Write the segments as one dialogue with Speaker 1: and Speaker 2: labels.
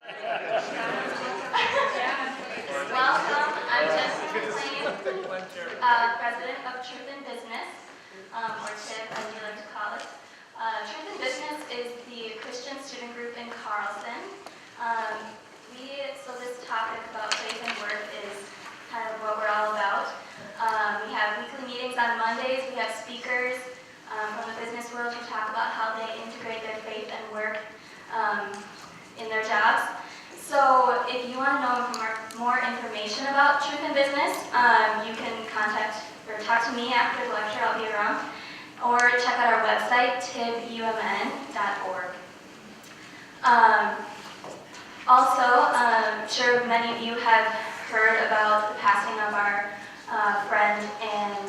Speaker 1: Welcome, I'm Jessica McLean, President of Truth in Business, or TIB as we like to call it. Truth in Business is the Christian student group in Carlson. So this topic about faith and work is kind of what we're all about. We have weekly meetings on Mondays. We have speakers from the business world who talk about how they integrate their faith and work in their jobs. So if you want to know more information about Truth in Business, you can contact or talk to me after the lecture. I'll be around. Or check out our website, tibumn.org. I'm sure many of you have heard about the passing of our friend and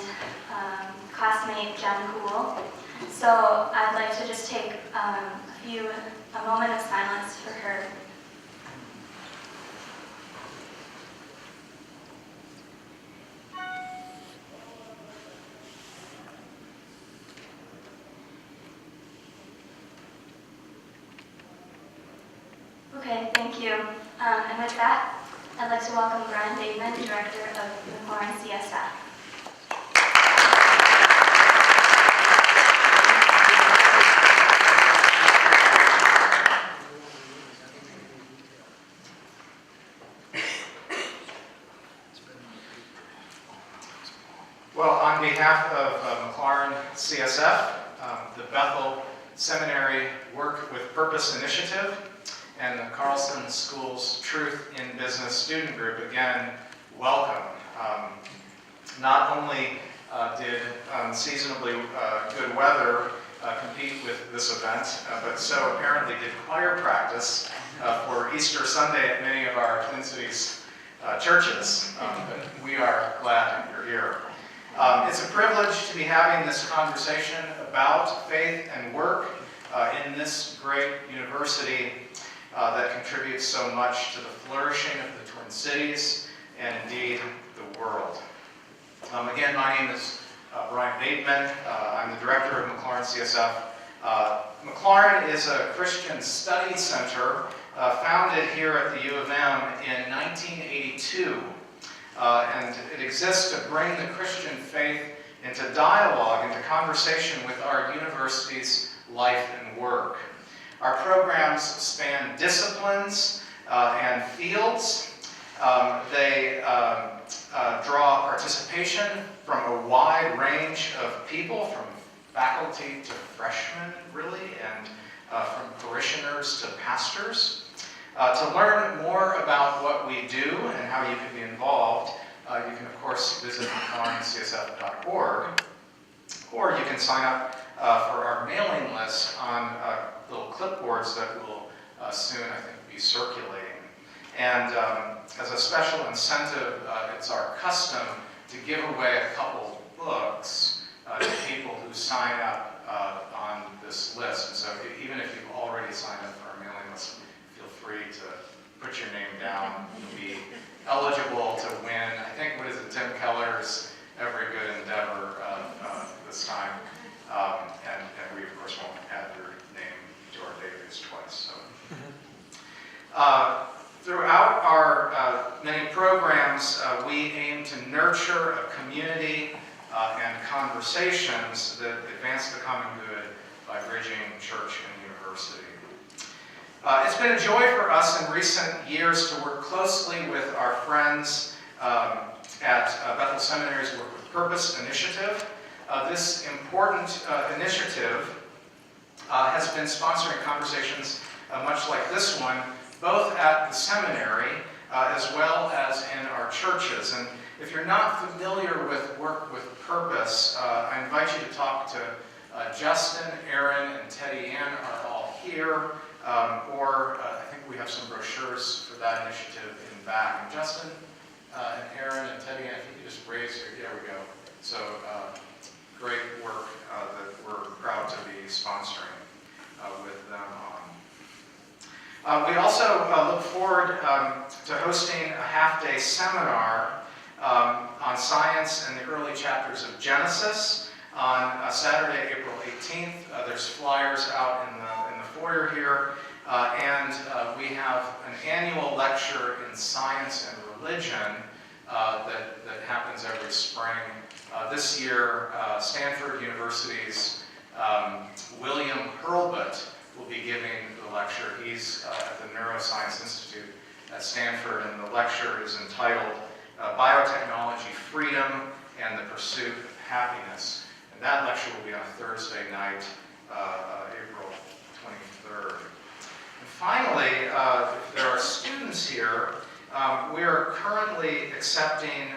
Speaker 1: classmate, Jen Cool. So I'd like to just take a moment of silence for her. Okay, thank you. And with that, I'd like to welcome Brian Bateman, Director of McLaurin CSF.
Speaker 2: Well, on behalf of McLaurin CSF, the Bethel Seminary Work with Purpose Initiative, and the Carlson School's Truth in Business Student Group, again, welcome. Not only did unseasonably good weather compete with this event, but so apparently did choir practice for Easter Sunday at many of our Twin Cities churches. But we are glad you're here. It's a privilege to be having this conversation about faith and work in this great university that contributes so much to the flourishing of the Twin Cities and indeed the world. Again, my name is Brian Bateman. I'm the director of McLaurin CSF. McLaurin is a Christian study center founded here at the U of M in 1982. And it exists to bring the Christian faith into dialogue, into conversation with our university's life and work. Our programs span disciplines and fields. They draw participation from a wide range of people, from faculty to freshmen, really, and from parishioners to pastors. To learn more about what we do and how you can be involved, you can, of course, visit McLaurinCSF.org, or you can sign up for our mailing list on little clipboards that will soon, I think, be circulating. And as a special incentive, it's our custom to give away a couple books to people who sign up on this list. And so even if you've already signed up for our mailing list, feel free to put your name down. You'll be eligible to win, I think, what is it, Tim Keller's Every Good Endeavor this time. And we, of course, won't add your name to our database twice. So. Throughout our many programs, we aim to nurture a community and conversations that advance the common good by bridging church and university. It's been a joy for us in recent years to work closely with our friends at Bethel Seminary's Work with Purpose initiative. This important initiative has been sponsoring conversations much like this one, both at the seminary as well as in our churches. And if you're not familiar with Work with Purpose, I invite you to talk to Justin, Aaron, and Teddy Ann are all here. Or I think we have some brochures for that initiative in back. And Justin and Aaron and Teddy Ann, if you could just raise your, there we go. So great work that we're proud to be sponsoring with them on. We also look forward to hosting a half-day seminar on science and the early chapters of Genesis on Saturday, April 18th. There's flyers out in the foyer here. We have an annual lecture in science and religion that happens every spring. This year, Stanford University's William Hurlbut will be giving the lecture. He's at the Neuroscience Institute at Stanford, and the lecture is entitled Biotechnology, Freedom, and the Pursuit of Happiness. And that lecture will be on Thursday night, April 23rd. And finally, if there are students here, we are currently accepting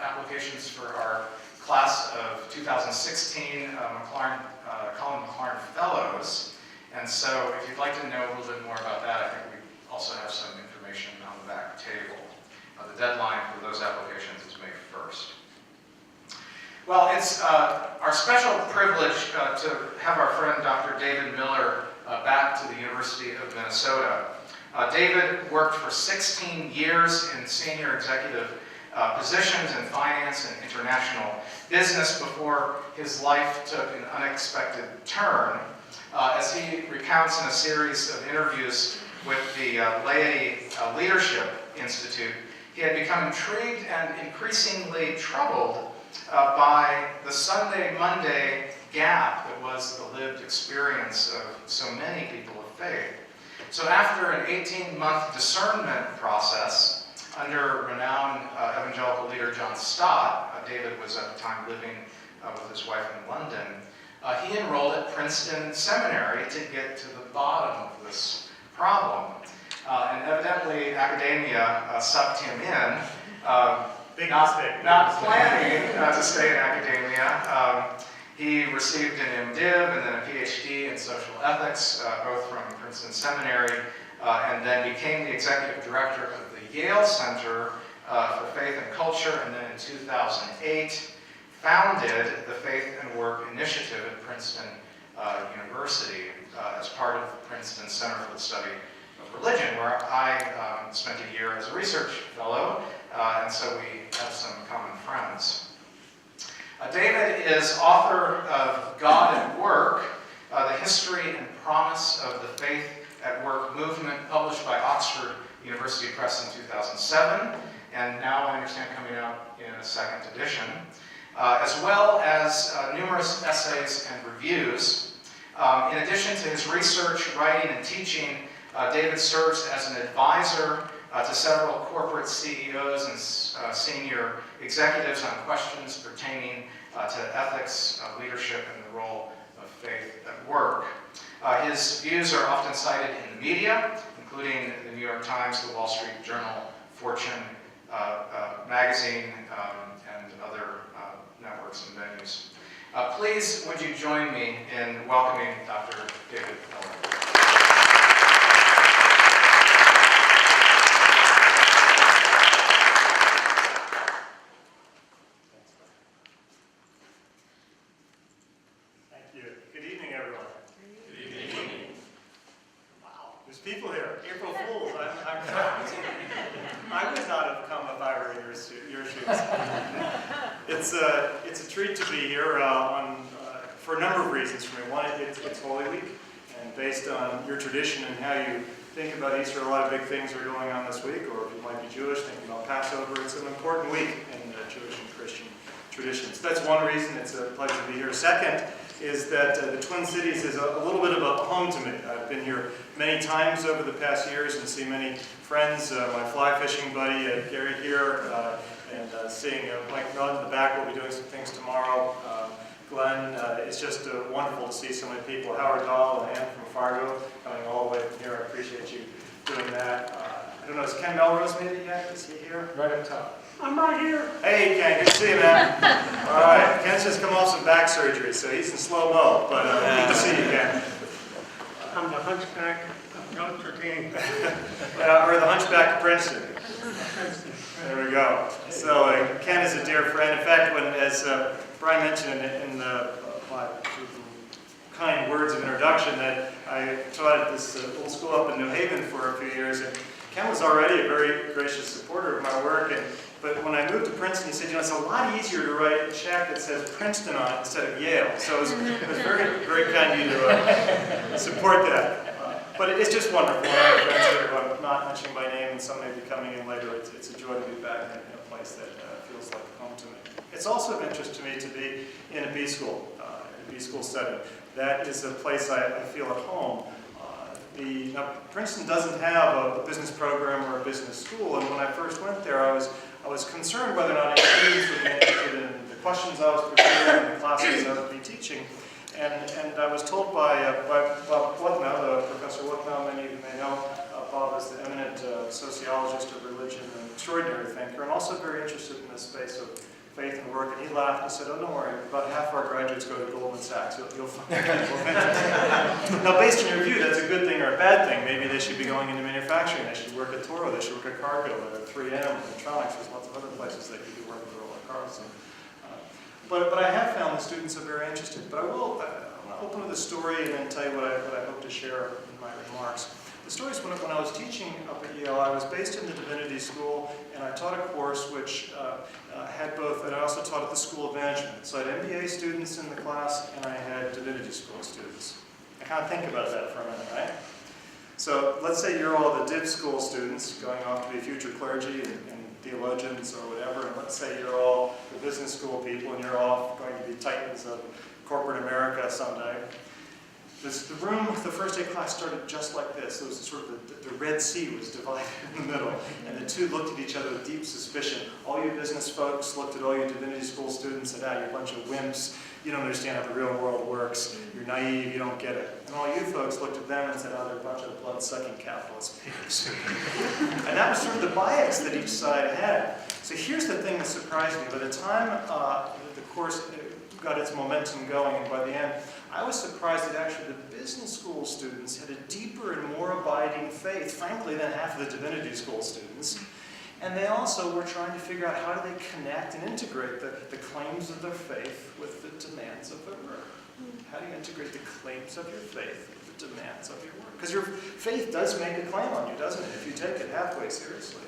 Speaker 2: applications for our class of 2016 Colin McLaren Fellows. And so if you'd like to know a little bit more about that, I think we also have some information on the back table. The deadline for those applications is May 1st. Well, it's our special privilege to have our friend Dr. David Miller back to the University of Minnesota. David worked for 16 years in senior executive positions in finance and international business before his life took an unexpected turn. As he recounts in a series of interviews with the Laity Leadership Institute, he had become intrigued and increasingly troubled by the Sunday-Monday gap that was the lived experience of so many people of faith. So after an 18-month discernment process under renowned evangelical leader John Stott, David was at the time living with his wife in London, he enrolled at Princeton Seminary to get to the bottom of this problem. And evidently academia sucked him in, not planning to stay in academia. He received an MDiv and then a PhD in social ethics, both from Princeton Seminary, and then became the executive director of the Yale Center for Faith and Culture, and then in 2008 founded the Faith and Work Initiative at Princeton University as part of the Princeton Center for the Study of Religion, where I spent a year as a research fellow, and so we have some common friends. David is author of God at Work, The History and Promise of the Faith at Work Movement, published by Oxford University Press in 2007, and now I understand coming out in a second edition, as well as numerous essays and reviews. In addition to his research, writing, and teaching, David serves as an advisor to several corporate CEOs and senior executives on questions pertaining to ethics, leadership, and the role of faith at work. His views are often cited in the media, including the New York Times, the Wall Street Journal, Fortune magazine, and other networks and venues. Please, would you join me in welcoming Dr. David Miller.
Speaker 3: People here, April Fools. I'm shocked. I would not have come if I were in your shoes. It's a treat to be here for a number of reasons for me. One, it's Holy Week, and based on your tradition and how you think about Easter, a lot of big things are going on this week. Or if you might be Jewish, thinking about Passover, it's an important week in the Jewish and Christian traditions. That's one reason. It's a pleasure to be here. Second is that the Twin Cities is a little bit of a home to me. I've been here many times over the past years and see many friends, my fly fishing buddy Gary here, and seeing Mike Nudd in the back. We'll be doing some things tomorrow. Glenn, it's just wonderful to see so many people. Howard Dahl and Ann from Fargo coming all the way from here. I appreciate you doing that. I don't know, has Ken Melrose made it yet? Is he here? Right up top. I'm right here. Hey, Ken, good to see you, man. All right, Ken's just come off some back surgery, so he's in slow-mo, but good to see you, Ken.
Speaker 4: I'm the hunchback of Notre Dame.
Speaker 3: Or the hunchback of Princeton. There we go. So Ken is a dear friend. In fact, as Brian mentioned in the kind words of introduction, that I taught at this little school up in New Haven for a few years, and Ken was already a very gracious supporter of my work. But when I moved to Princeton, he said, it's a lot easier to write a check that says Princeton on it instead of Yale. So it was very, very kind of you to support that. But it's just wonderful. I have friends here who I'm not mentioning by name, and some may be coming in later. It's a joy to be back in a place that feels like home to me. It's also of interest to me to be in a B school, in a B school setting. That is a place I feel at home. Now, Princeton doesn't have a business program or a business school, and when I first went there, I was concerned whether or not any students would be interested in the questions I was preparing and the classes I would be teaching. And I was told by Bob Whatnow, Professor Whatnow, many of you may know. Bob is the eminent sociologist of religion and an extraordinary thinker, and also very interested in the space of faith and work. And he laughed and said, "Oh, don't worry, about half our graduates go to Goldman Sachs. You'll find people interested." Now, based on your view, that's a good thing or a bad thing. Maybe they should be going into manufacturing. They should work at Toro. They should work at Cargill or 3M, Electronics. There's lots of other places they could be working for, like Carlson. But I have found the students are very interested. But I'm going to open with a story and then tell you what I hope to share in my remarks. The story is when I was teaching up at Yale, I was based in the Divinity School, and I taught a course which had both, and I also taught at the School of Management. So I had MBA students in the class, and I had Divinity School students. I kind of think about that for a minute, right? So let's say you're all the Div School students going off to be future clergy and theologians or whatever, and let's say you're all the business school people, and you're all going to be titans of corporate America someday. The room, the first day class started just like this. It was sort of the Red Sea was divided in the middle, and the two looked at each other with deep suspicion. All you business folks looked at all you Divinity School students and said, "You're a bunch of wimps. You don't understand how the real world works. You're naive. You don't get it." And all you folks looked at them and said, "Oh, they're a bunch of blood-sucking capitalist pigs." And that was sort of the bias that each side had. So here's the thing that surprised me. By the time the course got its momentum going, and by the end, I was surprised that actually the business school students had a deeper and more abiding faith, frankly, than half of the Divinity School students. And they also were trying to figure out how do they connect and integrate the claims of their faith with the demands of their work. How do you integrate the claims of your faith with the demands of your work? Because your faith does make a claim on you, doesn't it? If you take it halfway seriously,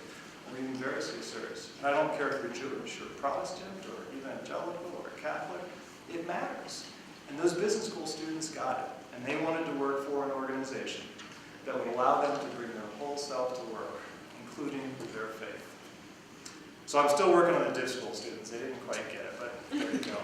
Speaker 3: or even very serious. And I don't care if you're Jewish or Protestant or evangelical or Catholic, it matters. And those business school students got it. And they wanted to work for an organization that would allow them to bring their whole self to work, including their faith. So I'm still working on the Div School students. They didn't quite get it, but there you go.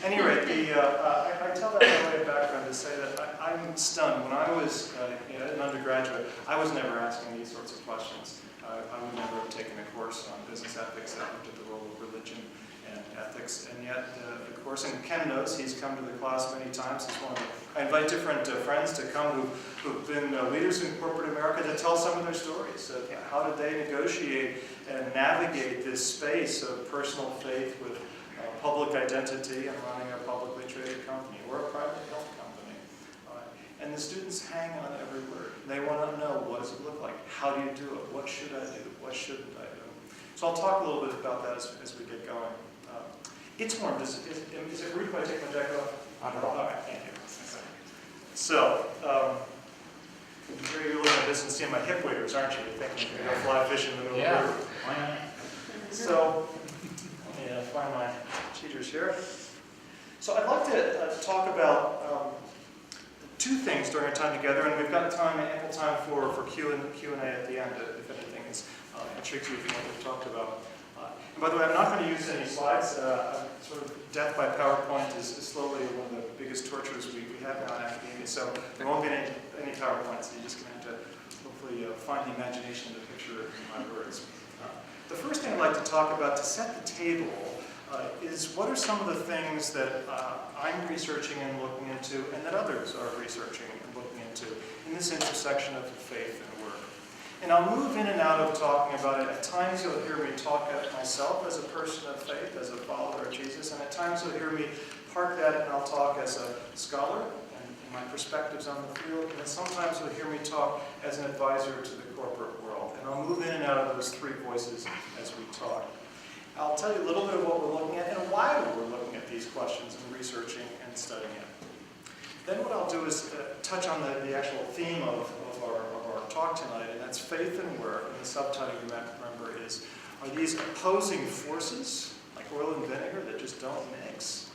Speaker 3: At any rate, I tell that by way of background to say that I'm stunned. When I was an undergraduate, I was never asking these sorts of questions. I would never have taken a course on business ethics that looked at the role of religion and ethics, and yet the course, and Ken knows, he's come to the class many times. I invite different friends to come who've been leaders in corporate America to tell some of their stories of how did they negotiate and navigate this space of personal faith with public identity and running a publicly traded company or a private health company. And the students hang on every word. They want to know, what does it look like? How do you do it? What should I do? What shouldn't I do? So I'll talk a little bit about that as we get going. It's warm. Is it rude if I take my jacket off?
Speaker 2: Not at all.
Speaker 3: All right, thank you. So, you're looking at this and seeing my hip waders, aren't you? You're thinking you're going to fly fishing in the middle of the river. So, let me find my cheaters here. So I'd like to talk about two things during our time together, and we've got ample time for Q&A at the end if anything is intrigues you from what we've talked about. And by the way, I'm not going to use any slides. Sort of death by PowerPoint is slowly one of the biggest tortures we have now in academia, so there won't be any PowerPoints. You're just going to have to hopefully find the imagination to picture in my words. The first thing I'd like to talk about to set the table is what are some of the things that I'm researching and looking into, and that others are researching and looking into in this intersection of faith and work. And I'll move in and out of talking about it. At times you'll hear me talk at myself as a person of faith, as a follower of Jesus, and at times you'll hear me park that and I'll talk as a scholar and my perspectives on the field, and then sometimes you'll hear me talk as an advisor to the corporate world. And I'll move in and out of those three voices as we talk. I'll tell you a little bit of what we're looking at and why we're looking at these questions and researching and studying it. Then what I'll do is touch on the actual theme of our talk tonight, and that's faith and work. And the subtitle you might remember is, are these opposing forces, like oil and vinegar, that just don't mix?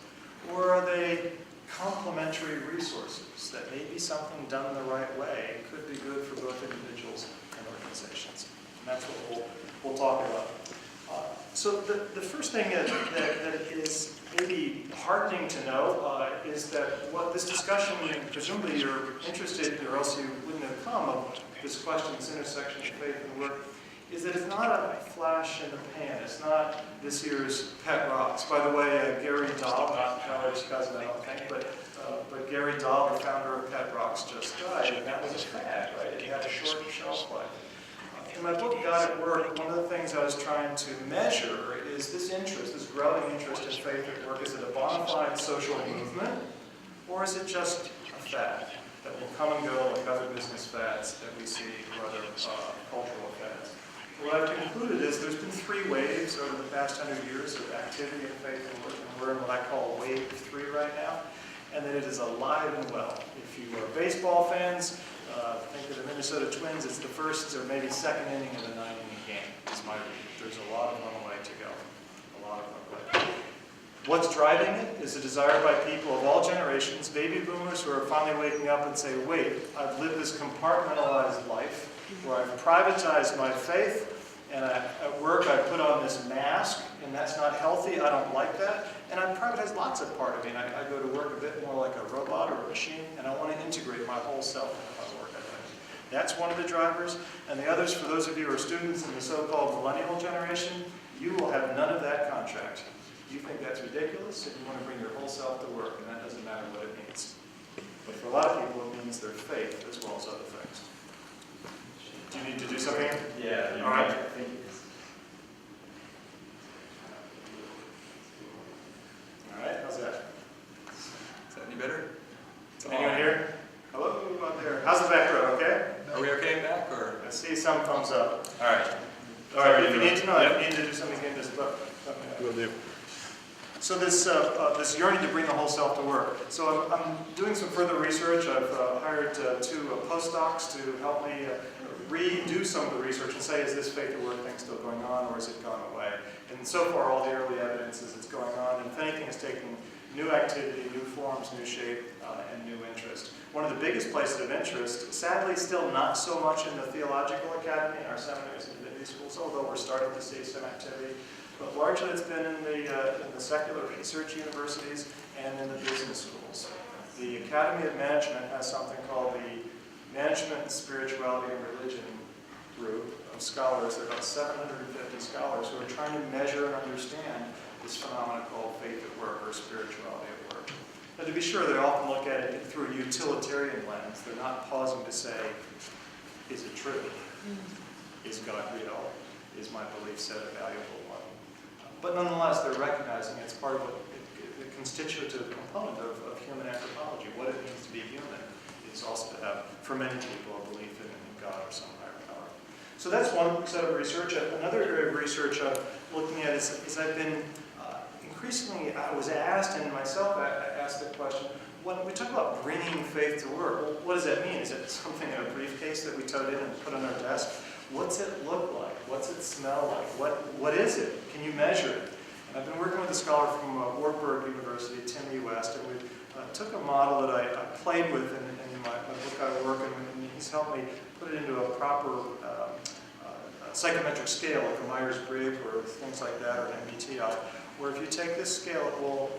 Speaker 3: Or are they complementary resources that maybe something done the right way could be good for both individuals and organizations. And that's what we'll talk about. So the first thing that is maybe heartening to know is that what this discussion, presumably you're interested, or else you wouldn't have come, of this question, this intersection of faith and work, is that it's not a flash in the pan. It's not this year's pet rocks. By the way, Gary Dahl, not Howard's cousin, I don't think, but Gary Dahl, the founder of Pet Rocks, just died, and that was a fad, right? It had a short shelf life. In my book, God at Work, one of the things I was trying to measure is this interest, this growing interest in faith at work. Is it a bona fide social movement, or is it just a fad that will come and go like other business fads that we see, or other cultural fads? What I've concluded is there's been 3 waves over the past 100 years of activity in faith and work, and we're in what I call wave 3 right now, and that it is alive and well. If you are baseball fans, think of the Minnesota Twins, it's the first or maybe second inning of the 9-inning game, is my read. There's a lot of runway to go, a lot of runway. What's driving it is a desire by people of all generations, baby boomers who are finally waking up and say, wait, I've lived this compartmentalized life where I've privatized my faith, and at work I put on this mask, and that's not healthy, I don't like that, and I've privatized lots of part of me, and I go to work a bit more like a robot or a machine, and I want to integrate my whole self into my work. That's one of the drivers, and the others, for those of you who are students in the so-called millennial generation, you will have none of that contract. You think that's ridiculous, and you want to bring your whole self to work, and that doesn't matter what it means. But for a lot of people, it means their faith as well as other things. Do you need to do something?
Speaker 5: Yeah.
Speaker 3: All right.
Speaker 5: Thank you.
Speaker 3: All right, how's that?
Speaker 5: Is that any better?
Speaker 3: Anyone here? Hello, out there. How's the back row, okay?
Speaker 5: Are we okay back, or?
Speaker 3: I see some thumbs up.
Speaker 5: All right.
Speaker 3: All right, if you need to know, if you need to do something, again, just let me know.
Speaker 5: Will do.
Speaker 3: So this yearning to bring the whole self to work. So I'm doing some further research. I've hired 2 postdocs to help me redo some of the research and say, is this faith at work thing still going on, or has it gone away? And so far, all the early evidence is it's going on. And if anything, it's taking new activity, new forms, new shape, and new interest. One of the biggest places of interest, sadly still not so much in the theological academy, in our seminaries and divinity schools, although we're starting to see some activity, but largely it's been in the secular research universities and in the business schools. The Academy of Management has something called the Management, Spirituality, and Religion group of scholars. There are about 750 scholars who are trying to measure and understand this phenomenon called faith at work, or spirituality at work. Now, to be sure, they often look at it through a utilitarian lens. They're not pausing to say, is it true? Is God real? Is my belief set a valuable one? But nonetheless, they're recognizing it's part of the constitutive component of human anthropology. What it means to be human is also to have, for many people, a belief in God or some higher power. So that's one set of research. Another area of research I'm looking at is I've been increasingly, I was asked, and myself I asked the question, when we talk about bringing faith to work, well, what does that mean? Is it something in a briefcase that we tote in and put on our desk? What's it look like? What's it smell like? What is it? Can you measure it? And I've been working with a scholar from Wartburg University, Timmy West, and we took a model that I played with in my book How to Work, and he's helped me put it into a proper psychometric scale, like a Myers-Briggs or things like that, or an MBTI, where if you take this scale, it will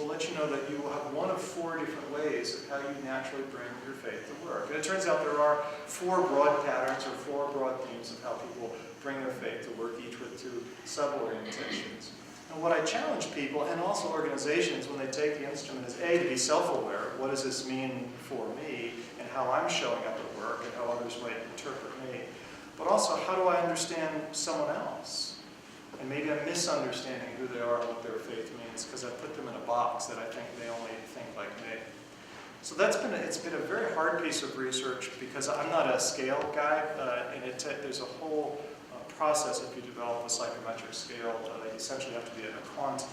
Speaker 3: let you know that you will have one of 4 different ways of how you naturally bring your faith to work. And it turns out there are 4 broad patterns or 4 broad themes of how people bring their faith to work, each with 2 sub-orientations. And what I challenge people, and also organizations, when they take the instrument is A, to be self-aware. What does this mean for me, and how I'm showing up at work, and how others might interpret me. But also, how do I understand someone else? And maybe I'm misunderstanding who they are and what their faith means because I put them in a box that I think they only think like me. So it's been a very hard piece of research because I'm not a scale guy, and there's a whole process if you develop a psychometric scale. You essentially have to be a quant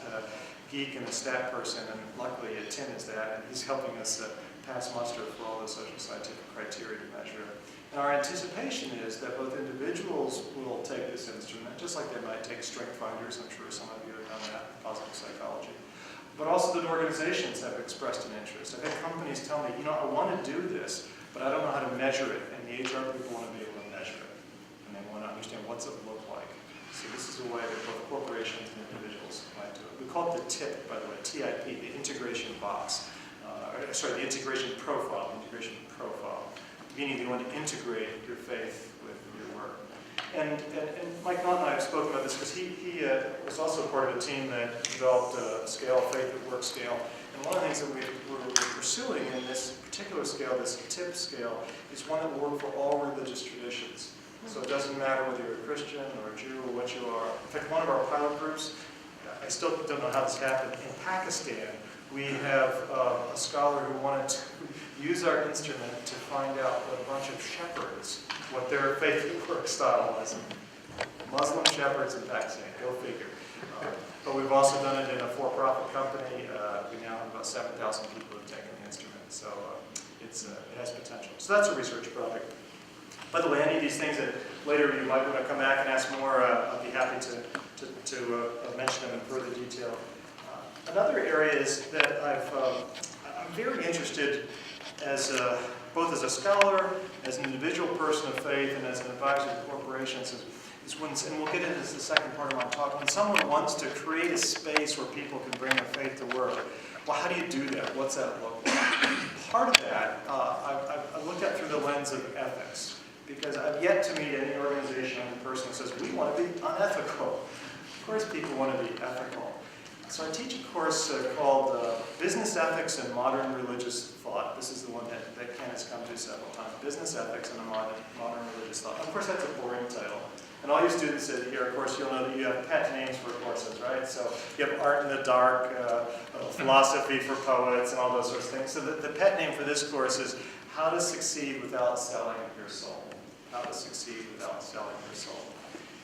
Speaker 3: geek and a stat person, and luckily Tim is that, and he's helping us pass muster for all the social scientific criteria to measure it. And our anticipation is that both individuals will take this instrument, just like they might take strength finders. I'm sure some of you have done that in positive psychology. But also that organizations have expressed an interest. I've had companies tell me, I want to do this, but I don't know how to measure it. And the HR people want to be able to measure it. And they want to understand what's it look like. So this is a way that both corporations and individuals might do it. We call it the TIP, by the way, TIP, the integration box. The integration profile, meaning you want to integrate your faith with your work. And Mike Naughton and I have spoken about this because he was also part of a team that developed a scale, faith at work scale. And one of the things that we're pursuing in this particular scale, this TIP scale, is one that will work for all religious traditions. So it doesn't matter whether you're a Christian or a Jew or what you are. In fact, one of our pilot groups, I still don't know how this happened, in Pakistan, we have a scholar who wanted to use our instrument to find out what a bunch of shepherds, what their faith work style was. Muslim shepherds in Pakistan, go figure. But we've also done it in a for-profit company. We now have about 7,000 people who have taken the instrument, so it has potential. So that's a research project. By the way, any of these things that later you might want to come back and ask more, I'll be happy to mention them in further detail. Another area is that I'm very interested as both as a scholar, as an individual person of faith, and as an advisor to corporations, is when, and we'll get into this the second part of my talk, when someone wants to create a space where people can bring their faith to work, well, how do you do that? What's that look like? Part of that, I looked at through the lens of ethics, because I've yet to meet any organization or person who says, we want to be unethical. Of course people want to be ethical. So I teach a course called Business Ethics and Modern Religious Thought. This is the one that Ken has come to several times. Business Ethics and Modern Religious Thought. Of course, that's a boring title. And all you students here, of course, you'll know that you have pet names for courses, right? So you have Art in the Dark, Philosophy for Poets, and all those sorts of things. So the pet name for this course is How to Succeed Without Selling Your Soul. How to Succeed Without Selling Your Soul.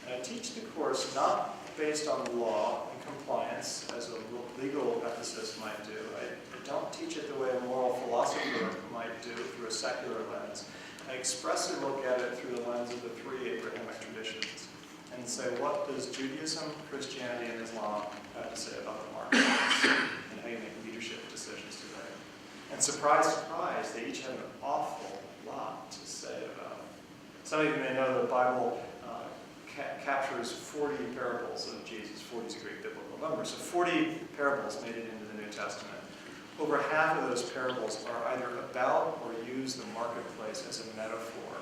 Speaker 3: And I teach the course not based on law and compliance, as a legal ethicist might do. I don't teach it the way a moral philosopher might do, through a secular lens. I expressly look at it through the lens of the three Abrahamic traditions and say, what does Judaism, Christianity, and Islam have to say about the marketplace and how you make leadership decisions today? And surprise, surprise, they each have an awful lot to say about it. Some of you may know the Bible captures 40 parables of Jesus. 40 is a great biblical number. So 40 parables made it into the New Testament. Over half of those parables are either about or use the marketplace as a metaphor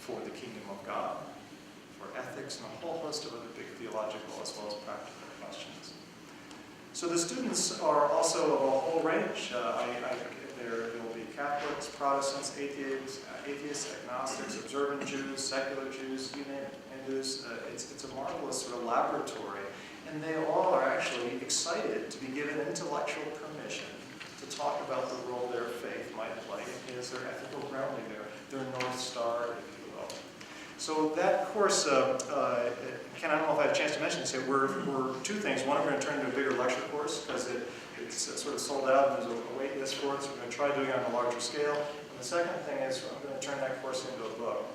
Speaker 3: for the kingdom of God, for ethics, and a whole host of other big theological as well as practical questions. So the students are also of a whole range. There will be Catholics, Protestants, atheists, agnostics, observant Jews, secular Jews, you name it. It's a marvelous sort of laboratory, and they all are actually excited to be given intellectual permission to talk about the role their faith might play as their ethical grounding, their North Star, if you will. So that course, Ken, I don't know if I have a chance to mention this, we're two things. One, we're going to turn into a bigger lecture course because it's sort of sold out and there's a wait list for it, so we're going to try doing it on a larger scale. And the second thing is I'm going to turn that course into a book.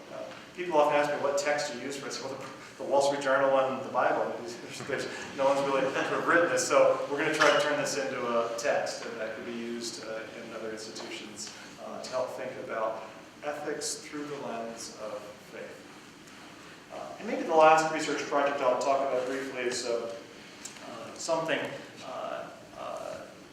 Speaker 3: People often ask me what text you use for it. Well, the Wall Street Journal and the Bible. No one's really written this, so we're going to try to turn this into a text that could be used in other institutions to help think about ethics through the lens of faith. And maybe the last research project I'll talk about briefly is something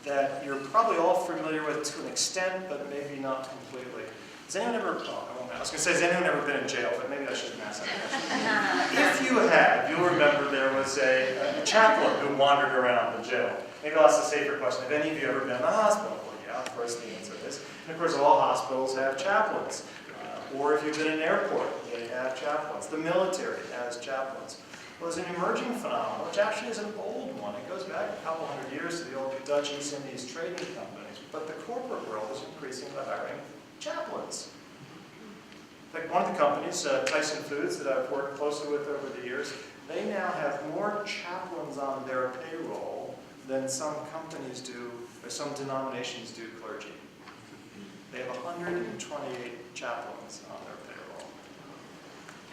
Speaker 3: that you're probably all familiar with to an extent, but maybe not completely. Has anyone ever, I was going to say, has anyone ever been in jail? But maybe I shouldn't ask that question. If you have, you'll remember there was a chaplain who wandered around the jail. Maybe I'll ask a safer question. Have any of you ever been in a hospital? Well, yeah, of course the answer is. And of course, all hospitals have chaplains. Or if you've been in an airport, they have chaplains. The military has chaplains. Well, there's an emerging phenomenon, which actually is an old one. It goes back a couple hundred years to the old Dutch East Indies trading companies. But the corporate world is increasingly hiring chaplains. In fact, one of the companies, Tyson Foods, that I've worked closely with over the years, they now have more chaplains on their payroll than some companies do, or some denominations do clergy. They have 128 chaplains on their payroll.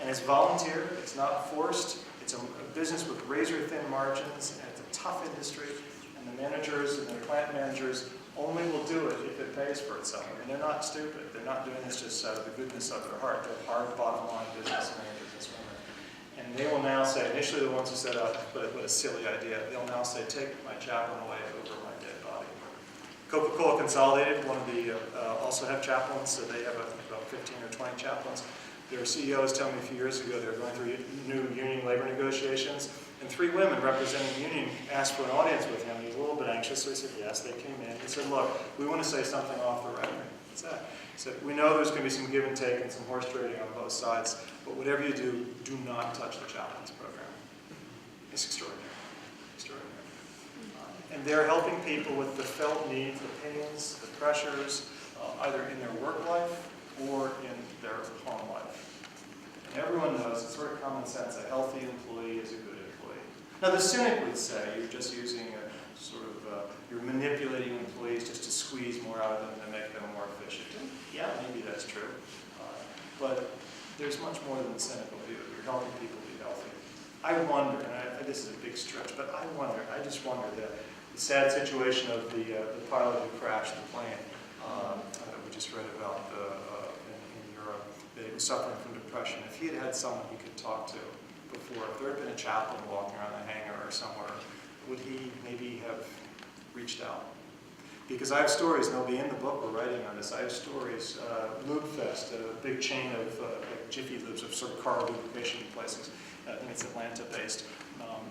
Speaker 3: And it's volunteer, it's not forced, it's a business with razor-thin margins, and it's a tough industry. And the managers and the plant managers only will do it if it pays for itself. I mean, they're not stupid. They're not doing this just out of the goodness of their heart. They're hard bottom line businessmen and businesswomen. And they will now say, initially the ones who set out, what a silly idea, they'll now say, take my chaplain away over my dead body. Coca-Cola Consolidated, one of the, also have chaplains, so they have about 15 or 20 chaplains. Their CEO was telling me a few years ago they were going through new union labor negotiations, and 3 women representing the union asked for an audience with him. He was a little bit anxious, so he said yes. They came in. He said, look, we want to say something off the record. What's that? He said, we know there's going to be some give and take and some horse trading on both sides, but whatever you do not touch the chaplains program. It's extraordinary. Extraordinary. And they're helping people with the felt needs, the pains, the pressures, either in their work life or in their home life. And everyone knows, it's sort of common sense, a healthy employee is a good employee. Now the cynic would say you're just using you're manipulating employees just to squeeze more out of them to make them more efficient. And yeah, maybe that's true. But there's much more than the cynical view. You're helping people be healthy. I wonder, and this is a big stretch, but I just wonder the sad situation of the pilot who crashed the plane that we just read about in Europe, that he was suffering from depression. If he had had someone he could talk to before, if there had been a chaplain walking around the hangar or somewhere, would he maybe have reached out? Because I have stories, and they'll be in the book we're writing on this. I have stories. Lube Fest, a big chain of like Jiffy Lubes, of sort of car lubrication places. I think it's Atlanta-based.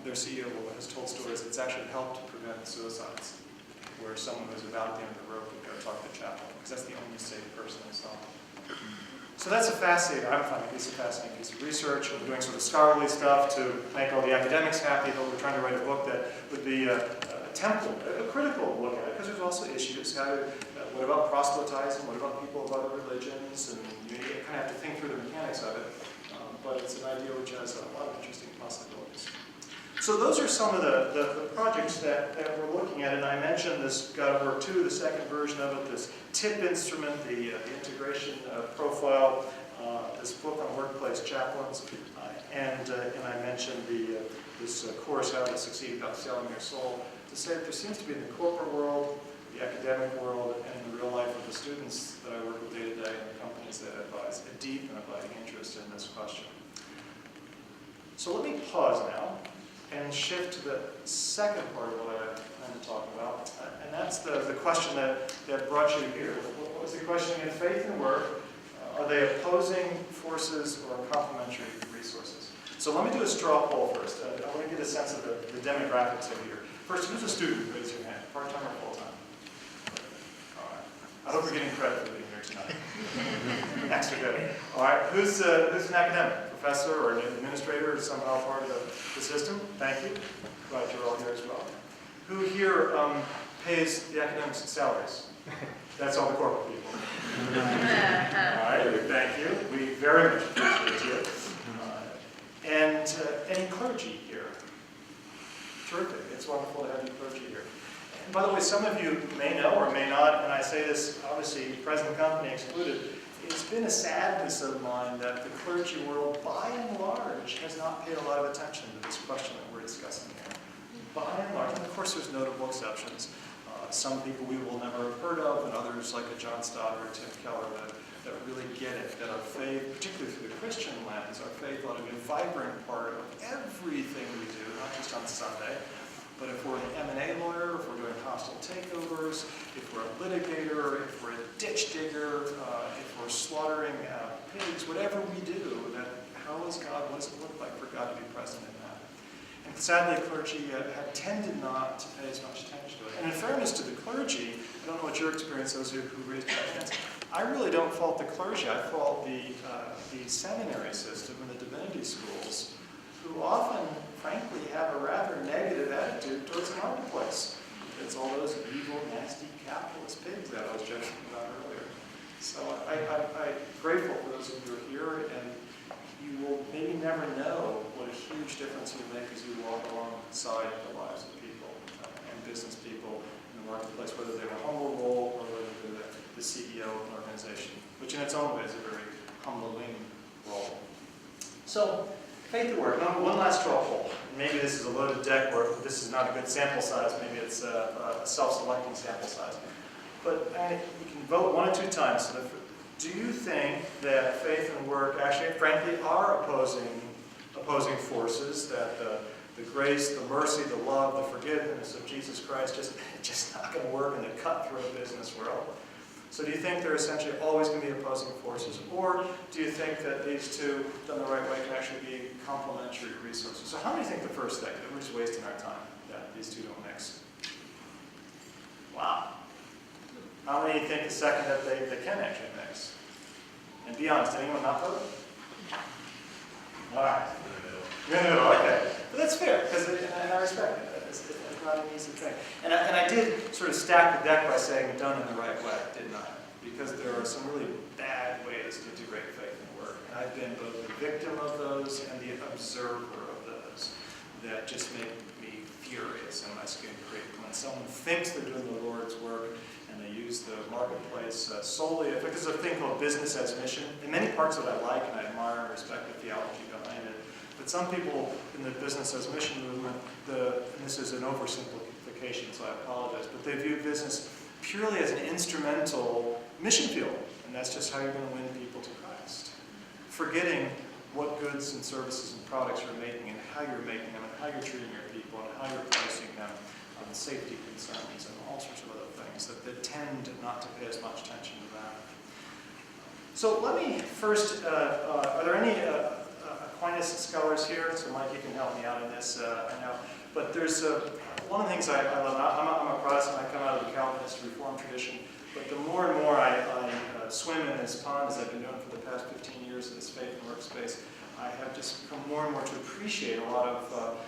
Speaker 3: Their CEO has told stories that's actually helped prevent suicides, where someone who's about at the end of the rope would go talk to the chaplain, because that's the only safe person they saw. So that's I'm finding this a fascinating piece of research. We're doing sort of scholarly stuff to make all the academics happy, but we're trying to write a book that would be a critical look at it, because there's also issues. What about proselytizing? What about people of other religions? And you kind of have to think through the mechanics of it. But it's an idea which has a lot of interesting possibilities. So those are some of the projects that we're looking at, and I mentioned this Work 2, the second version of it, this TIP instrument, the integration profile, this book on workplace chaplains, and I mentioned this course, How to Succeed Without Selling Your Soul, to say that there seems to be in the corporate world, the academic world, and in the real life of the students that I work with day to day and the companies that I advise, a deep and abiding interest in this question. So let me pause now and shift to the second part of what I plan to talk about, and that's the question that brought you here. What was the question again? Faith and work, are they opposing forces or complementary resources? So let me do a straw poll first. I want to get a sense of the demographics of here. First, who's a student? Raise your hand. Part-time or full-time? All right. I hope we're getting credit for being here tonight. Extra good. All right. Who's an academic? Professor or an administrator, or somehow part of the system? Thank you. Glad you're all here as well. Who here pays the academics' salaries? That's all the corporate people. All right, thank you. We very much appreciate you. And any clergy here? Terrific. It's wonderful to have you clergy here. And by the way, some of you may know or may not, and I say this obviously present company excluded, it's been a sadness of mine that the clergy world, by and large, has not paid a lot of attention to this question that we're discussing here. By and large, and of course there's notable exceptions. Some people we will never have heard of, and others like a John Stott or Tim Keller that really get it, that our faith, particularly through the Christian lens, our faith ought to be a vibrant part of everything we do, not just on Sunday. But if we're an M&A lawyer, if we're doing hostile takeovers, if we're a litigator, if we're a ditch digger, if we're slaughtering pigs, whatever we do, that how is God, what does it look like for God to be present in that? And sadly, clergy have tended not to pay as much attention to it. And in fairness to the clergy, I don't know what your experience is who raised their hands. I really don't fault the clergy. I fault the seminary system and the divinity schools, who often, frankly, have a rather negative attitude towards the marketplace. It's all those evil, nasty, capitalist pigs that I was joking about earlier. So I'm grateful for those of you who are here, and you will maybe never know what a huge difference you make as you walk alongside the lives of people and business people in the marketplace, whether they're in a humble role or whether they're the CEO of an organization, which in its own way is a very humbling role. So, faith and work. Now, one last straw poll. maybe this is a loaded deck where this is not a good sample size, maybe it's a self-selecting sample size. But you can vote 1 or 2 times. So do you think that faith and work actually, frankly, are opposing forces, that the grace, the mercy, the love, the forgiveness of Jesus Christ just not going to work in the cutthroat business world? So do you think they're essentially always going to be opposing forces? Or do you think that these two, done the right way, can actually be complementary resources? So how many think the first thing, that we're just wasting our time, that these two don't mix? Wow. How many think the second, that they can actually mix? And be honest, anyone not vote? All right. You're in the middle, okay. But that's fair, and I respect it. It's not an easy thing. And I did sort of stack the deck by saying done in the right way, didn't I? Because there are some really bad ways to integrate faith and work. And I've been both the victim of those and the observer of those that just make me furious in my skin creep. When someone thinks they're doing the Lord's work and they use the marketplace solely, because there's a thing called business as mission. In many parts of it I like and I admire and respect the theology behind it. But some people in the business as mission movement, and this is an oversimplification, so I apologize, but they view business purely as an instrumental mission field. And that's just how you're going to win people to Christ. Forgetting what goods and services and products you're making and how you're making them and how you're treating your people and how you're pricing them, and safety concerns and all sorts of other things that they tend not to pay as much attention to that. So let me first, are there any Aquinas scholars here? So Mike, you can help me out in this, I know. But there's one of the things I love. I'm a Protestant. I come out of the Calvinist Reformed tradition. But the more and more I swim in this pond, as I've been doing for the past 15 years in this faith and workspace, I have just come more and more to appreciate a lot of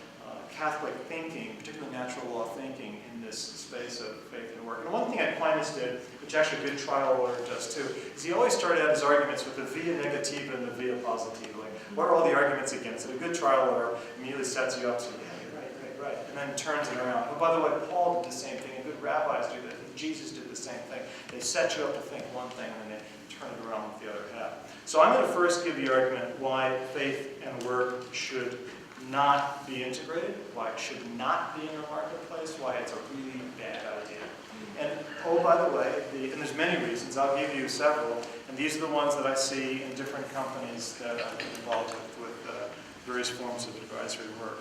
Speaker 3: Catholic thinking, particularly natural law thinking, in this space of faith and work. And one thing Aquinas did, which actually a good trial lawyer does too, is he always started out his arguments with the via negativa and the via positiva. Like, what are all the arguments against it? A good trial lawyer immediately sets you up, so yeah, you're right, and then turns it around. But by the way, Paul did the same thing, and good rabbis do that, and Jesus did the same thing. They set you up to think one thing, and then they turn it around with the other half. So I'm going to first give the argument why faith and work should not be integrated, why it should not be in the marketplace, why it's a really bad idea. And oh, by the way, and there's many reasons, I'll give you several, and these are the ones that I see in different companies that I've been involved with various forms of advisory work.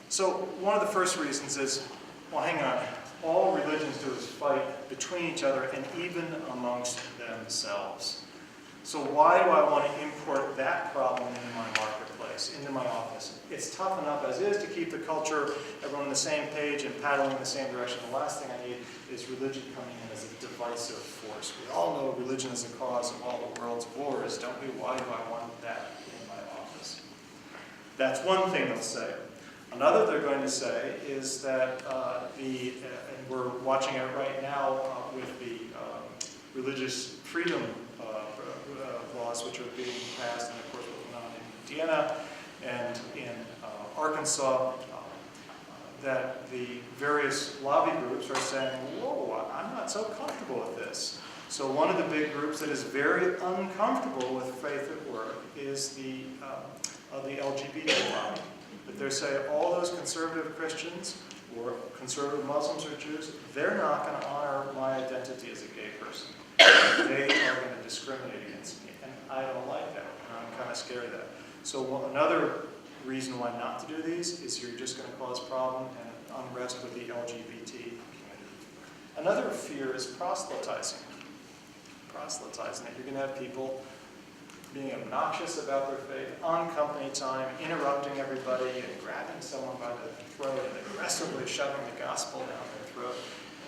Speaker 3: So one of the first reasons is, well, hang on, all religions do is fight between each other and even amongst themselves. So why do I want to import that problem into my marketplace, into my office? It's tough enough as is to keep the culture, everyone on the same page and paddling in the same direction. The last thing I need is religion coming in as a divisive force. We all know religion is the cause of all the world's wars, don't we? Why do I want that in my office? That's one thing they'll say. Another they're going to say is that and we're watching it right now with the religious freedom laws which are being passed, and of course what's going on in Indiana and in Arkansas, that the various lobby groups are saying, whoa, I'm not so comfortable with this. So one of the big groups that is very uncomfortable with faith at work is the LGBT lobby. But they're saying all those conservative Christians or conservative Muslims or Jews, they're not going to honor my identity as a gay person. They are going to discriminate against me. And I don't like that. And I'm kind of scared of that. So another reason why not to do these is you're just going to cause problem and unrest with the LGBT community. Another fear is proselytizing. Proselytizing. You're going to have people being obnoxious about their faith, on company time, interrupting everybody, and grabbing someone by the throat and aggressively shoving the gospel down their throat.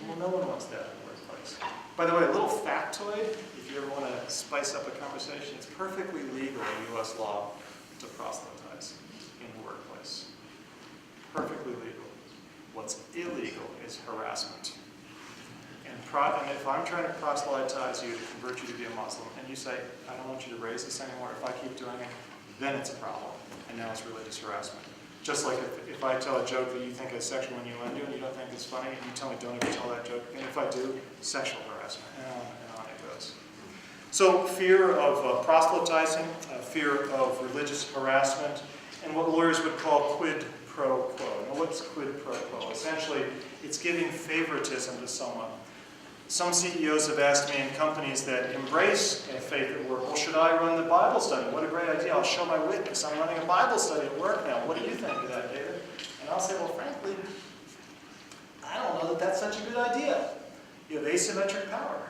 Speaker 3: Well, no one wants that in the workplace. By the way, a little factoid, if you ever want to spice up a conversation, it's perfectly legal in U.S. law to proselytize in the workplace. Perfectly legal. What's illegal is harassment. And if I'm trying to proselytize you to convert you to be a Muslim, and you say, I don't want you to raise this anymore, if I keep doing it, then it's a problem. And now it's religious harassment. Just like if I tell a joke that you think is sexual innuendo and you don't think it's funny, and you tell me don't even tell that joke, and if I do, sexual harassment, and on it goes. So fear of proselytizing, fear of religious harassment, and what lawyers would call quid pro quo. Now, what's quid pro quo? Essentially, it's giving favoritism to someone. Some CEOs have asked me in companies that embrace faith at work, well, should I run the Bible study? What a great idea. I'll show my witness. I'm running a Bible study at work now. What do you think of that, David? And I'll say, well, frankly, I don't know that that's such a good idea. You have asymmetric power.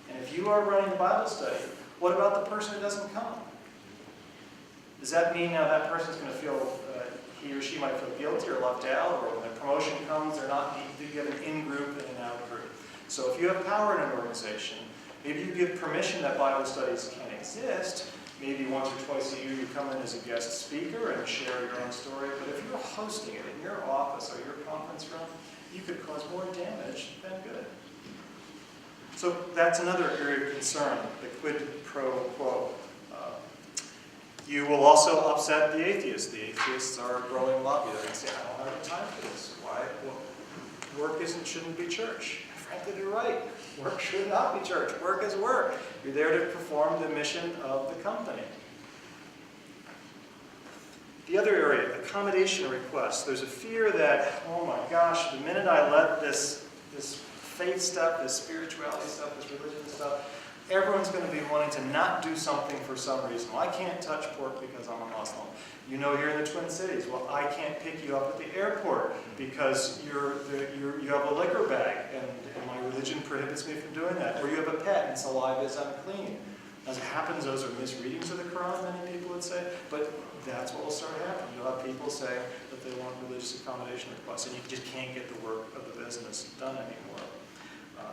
Speaker 3: And if you are running a Bible study, what about the person who doesn't come? Does that mean now that person's going to feel, he or she might feel guilty or left out, or when a promotion comes, they're not, you have an in-group and an out-group. So if you have power in an organization, maybe you give permission that Bible studies can exist. Maybe once or twice a year you come in as a guest speaker and share your own story. But if you're hosting it in your office or your conference room, you could cause more damage than good. So that's another area of concern, the quid pro quo. You will also upset the atheists. The atheists are a growing lobby. They're going to say, I don't have time for this. Why? Well, work shouldn't be church. Frankly, they're right. Work should not be church. Work is work. You're there to perform the mission of the company. The other area, accommodation requests. There's a fear that, oh my gosh, the minute I let this faith stuff, this spirituality stuff, this religion stuff, everyone's going to be wanting to not do something for some reason. Well, I can't touch pork because I'm a Muslim. You know, you're in the Twin Cities. Well, I can't pick you up at the airport because you have a liquor bag and my religion prohibits me from doing that. Or you have a pet and saliva is unclean. As it happens, those are misreadings of the Quran, many people would say, but that's what will start happening. You'll have people say that they want religious accommodation requests and you just can't get the work of the business done anymore.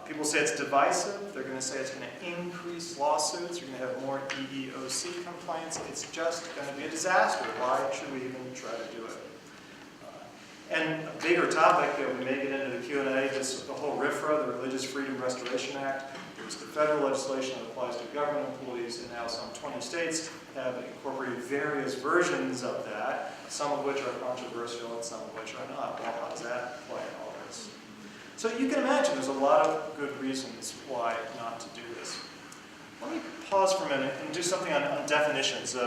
Speaker 3: People say it's divisive. They're going to say it's going to increase lawsuits. You're going to have more EEOC complaints. It's just going to be a disaster. Why should we even try to do it? And a bigger topic that we may get into the Q&A, the whole RFRA, the Religious Freedom Restoration Act. There's the federal legislation that applies to government employees, and now some 20 states have incorporated various versions of that, some of which are controversial and some of which are not. Well, how does that play in all this? So you can imagine there's a lot of good reasons why not to do this. Let me pause for a minute and do something on definitions.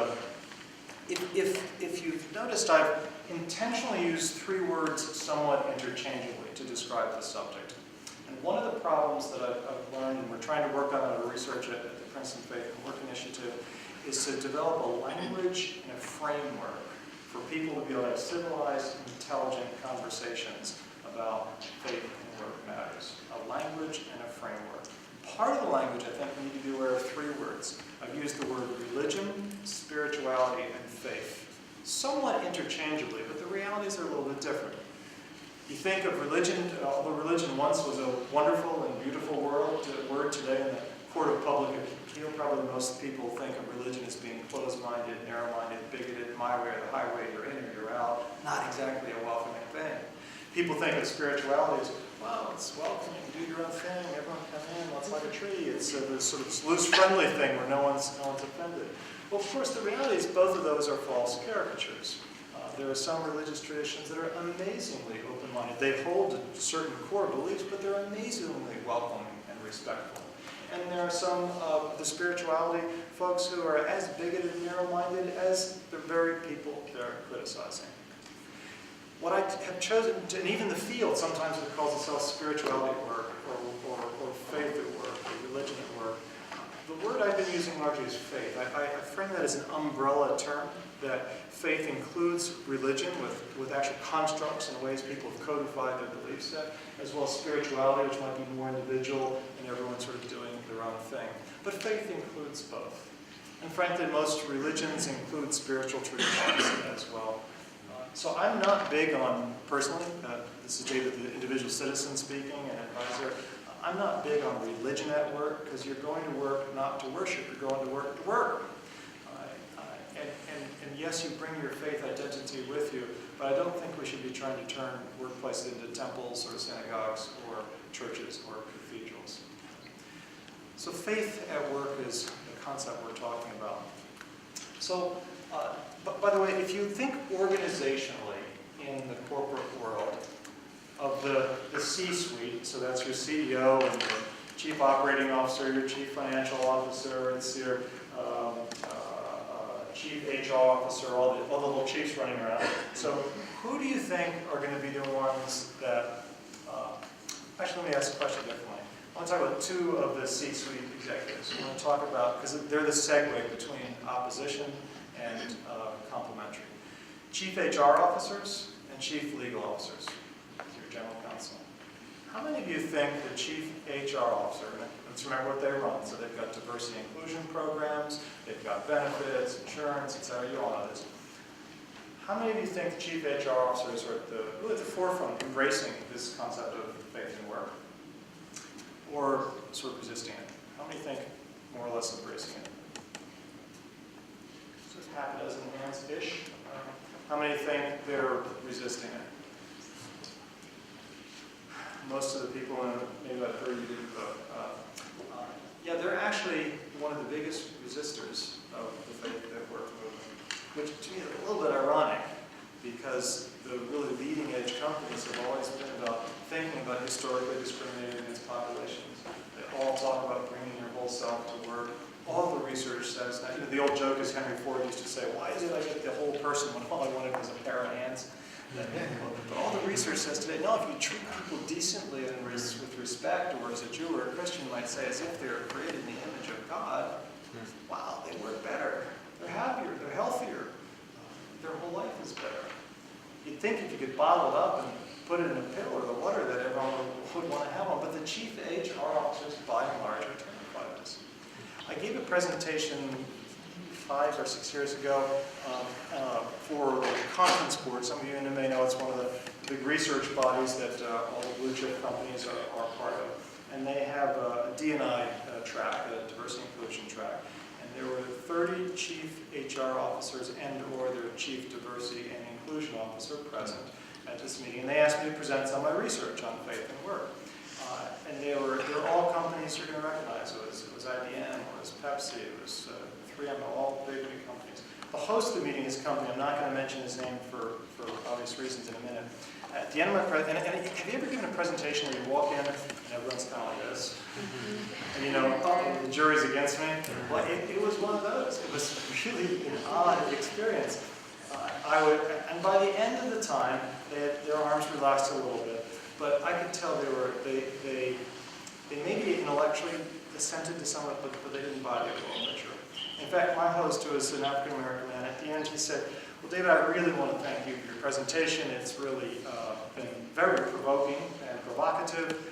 Speaker 3: If you've noticed, I've intentionally used three words somewhat interchangeably to describe this subject. And one of the problems that I've learned, and we're trying to work on in our research at the Princeton Faith and Work Initiative, is to develop a language and a framework for people to be able to have civilized, intelligent conversations about faith and work matters. A language and a framework. Part of the language, I think, we need to be aware of three words. I've used the word religion, spirituality, and faith. Somewhat interchangeably, but the realities are a little bit different. You think of religion, although religion once was a wonderful and beautiful word today in the court of public appeal, probably most people think of religion as being closed-minded, narrow-minded, bigoted, my way or the highway, you're in or you're out. Not exactly a welcoming thing. People think of spirituality as, well, it's welcoming, do your own thing, everyone come in, let's like a tree. It's this sort of loose, friendly thing where no one's offended. Well, of course, the reality is both of those are false caricatures. There are some religious traditions that are amazingly open-minded. They hold to certain core beliefs, but they're amazingly welcoming and respectful. And there are some of the spirituality folks who are as bigoted and narrow-minded as the very people they're criticizing. What I have chosen, and even the field sometimes it calls itself spirituality at work, or faith at work, or religion at work. The word I've been using largely is faith. I frame that as an umbrella term, that faith includes religion with actual constructs and ways people have codified their belief set, as well as spirituality, which might be more individual and everyone's sort of doing their own thing. But faith includes both. And frankly, most religions include spiritual traditions as well. So I'm not big on, personally, this is David, the individual citizen speaking and advisor, I'm not big on religion at work, because you're going to work not to worship, you're going to work to work. And yes, you bring your faith identity with you, but I don't think we should be trying to turn workplaces into temples or synagogues or churches or cathedrals. So faith at work is the concept we're talking about. So, but by the way, if you think organizationally in the corporate world of the C-suite, so that's your CEO and your chief operating officer, your chief financial officer, it's your chief HR officer, all the little chiefs running around. So who do you think are going to be the ones that, actually let me ask the question differently. I want to talk about two of the C-suite executives. I want to talk about, because they're the segue between opposition and complementary. Chief HR officers and chief legal officers, your general counsel. How many of you think the chief HR officer, let's remember what they run, so they've got diversity and inclusion programs, they've got benefits, insurance, etc. You all know this. How many of you think the chief HR officers are really at the forefront embracing this concept of faith in work? Or sort of resisting it? How many think more or less embracing it? Just half a dozen hands-ish. How many think they're resisting it? Most of the people, maybe about 30 didn't vote. Yeah, they're actually one of the biggest resistors of the faith at work movement, which to me is a little bit ironic, because the really leading edge companies have always been about thinking about historically discriminated against populations. They all talk about bringing your whole self to work. All the research says that. The old joke is Henry Ford used to say, why is it I get the whole person when all I wanted was a pair of hands? But all the research says today, no, if you treat people decently and with respect, or as a Jew or a Christian might say, as if they're created in the image of God, wow, they work better. They're happier, they're healthier. Their whole life is better. You'd think if you could bottle it up and put it in a pill or the water that everyone would want to have one, but the chief HR officers, by and large, are terrified of this. I gave a presentation 5 or 6 years ago for the conference board. Some of you may know it's one of the big research bodies that all the blue chip companies are part of. And they have a D&I track, a diversity and inclusion track. And there were 30 chief HR officers and or their chief diversity and inclusion officer present at this meeting. And they asked me to present some of my research on faith and work. And they're all companies you're going to recognize. It was IBM, it was Pepsi, it was 3M, all big companies. The host of the meeting is a company, I'm not going to mention his name for obvious reasons in a minute. At the end of my presentation, and have you ever given a presentation where you walk in and everyone's kind of like this? And you know, oh, the jury's against me? Well, it was one of those. It was really an odd experience. And by the end of the time, their arms relaxed a little bit, but I could tell they maybe intellectually assented to some of it, but they didn't buy the overall picture. In fact, my host, who was an African-American man, at the end he said, well, David, I really want to thank you for your presentation. It's really been very provoking and provocative.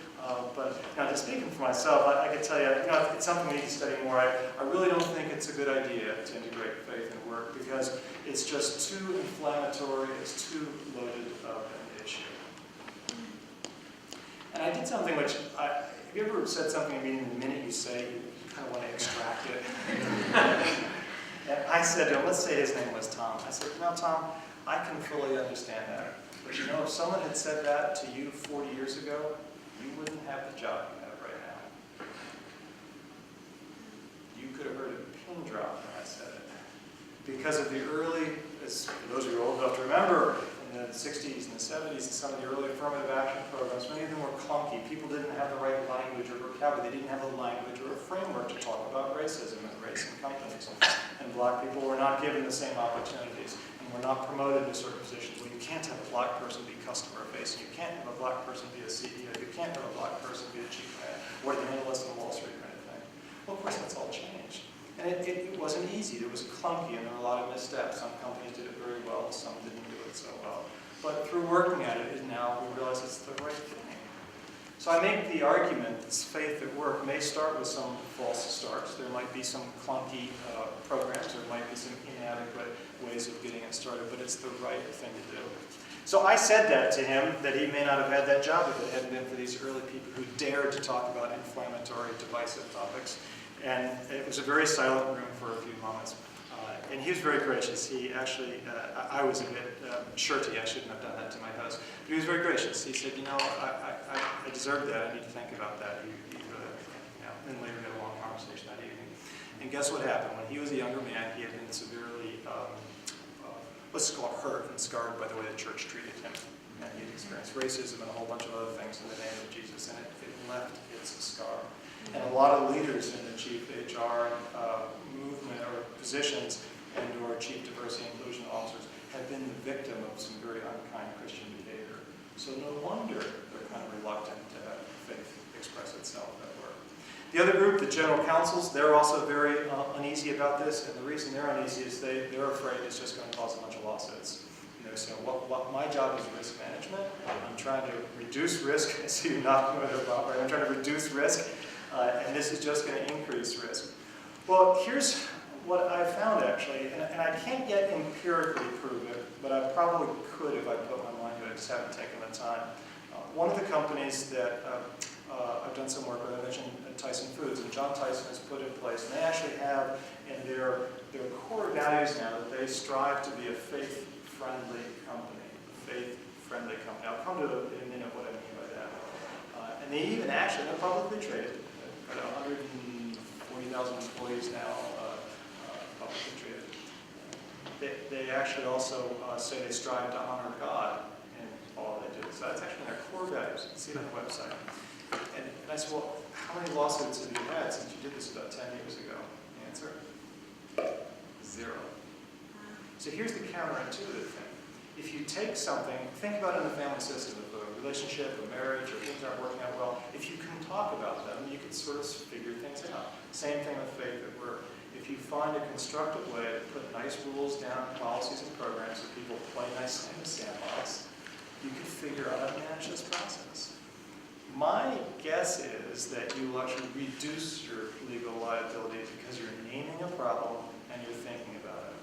Speaker 3: But just speaking for myself, I could tell you, it's something we need to study more. I really don't think it's a good idea to integrate faith and work, because it's just too inflammatory, it's too loaded of an issue. And I did something which, have you ever said something, I mean, the minute you say, you kind of want to extract it? And I said to him, let's say his name was Tom. I said, Tom, I can fully understand that. But if someone had said that to you 40 years ago, you wouldn't have the job you have right now. You could have heard a pin drop when I said it. Because of the early, for those of you old enough to remember, in the 60s and the 70s, and some of the early affirmative action programs, many of them were clunky. People didn't have the right language or vocabulary. They didn't have a language or a framework to talk about racism and race in companies. And black people were not given the same opportunities and were not promoted to certain positions. Well, you can't have a black person be customer facing. You can't have a black person be a CEO. You can't have a black person be a chief or the analyst on Wall Street kind of thing. Well, of course, that's all changed. And it wasn't easy. It was clunky, and there were a lot of missteps. Some companies did it very well, some didn't do it so well. But through working at it, now we realize it's the right thing. So I make the argument that faith at work may start with some false starts. There might be some clunky programs. There might be some inadequate ways of getting it started, but it's the right thing to do. So I said that to him, that he may not have had that job if it hadn't been for these early people who dared to talk about inflammatory, divisive topics. And it was a very silent room for a few moments. And he was very gracious. He actually, I was a bit shirty. I shouldn't have done that to my host. But he was very gracious. He said, I deserve that. I need to think about that. He really, and later we had a long conversation that evening. And guess what happened? When he was a younger man, he had been severely, let's call it hurt and scarred by the way the church treated him. And he had experienced racism and a whole bunch of other things in the name of Jesus. And it left its scar. And a lot of leaders in the chief HR movement or positions and or chief diversity and inclusion officers have been the victim of some very unkind Christian behavior. So no wonder they're kind of reluctant to have faith express itself at work. The other group, the general counsels, they're also very uneasy about this, and the reason they're uneasy is they're afraid it's just going to cause a bunch of lawsuits. So what my job is risk management. I'm trying to reduce risk. I see you knocking with a bumper. I'm trying to reduce risk, and this is just going to increase risk. Well, here's what I found actually, and I can't yet empirically prove it, but I probably could if I put my mind to it. I just haven't taken the time. One of the companies that I've done some work with, I mentioned Tyson Foods, and John Tyson has put in place, and they actually have in their core values now that they strive to be a faith-friendly company. Faith-friendly company. I'll come to in a minute what I mean by that. And they even actually, they're publicly traded, got 140,000 employees now, publicly traded. They actually also say they strive to honor God in all they do. So that's actually their core values. You can see it on the website. And I said, well, how many lawsuits have you had since you did this about 10 years ago? The answer? 0. So here's the counterintuitive thing. If you take something, think about it in the family system, if a relationship, a marriage, or things aren't working out well, if you can talk about them, you can sort of figure things out. Same thing with faith at work. If you find a constructive way to put nice rules down, policies and programs so people play nicely in the sandbox, you can figure out how to manage this process. My guess is that you will actually reduce your legal liability because you're naming a problem and you're thinking about it.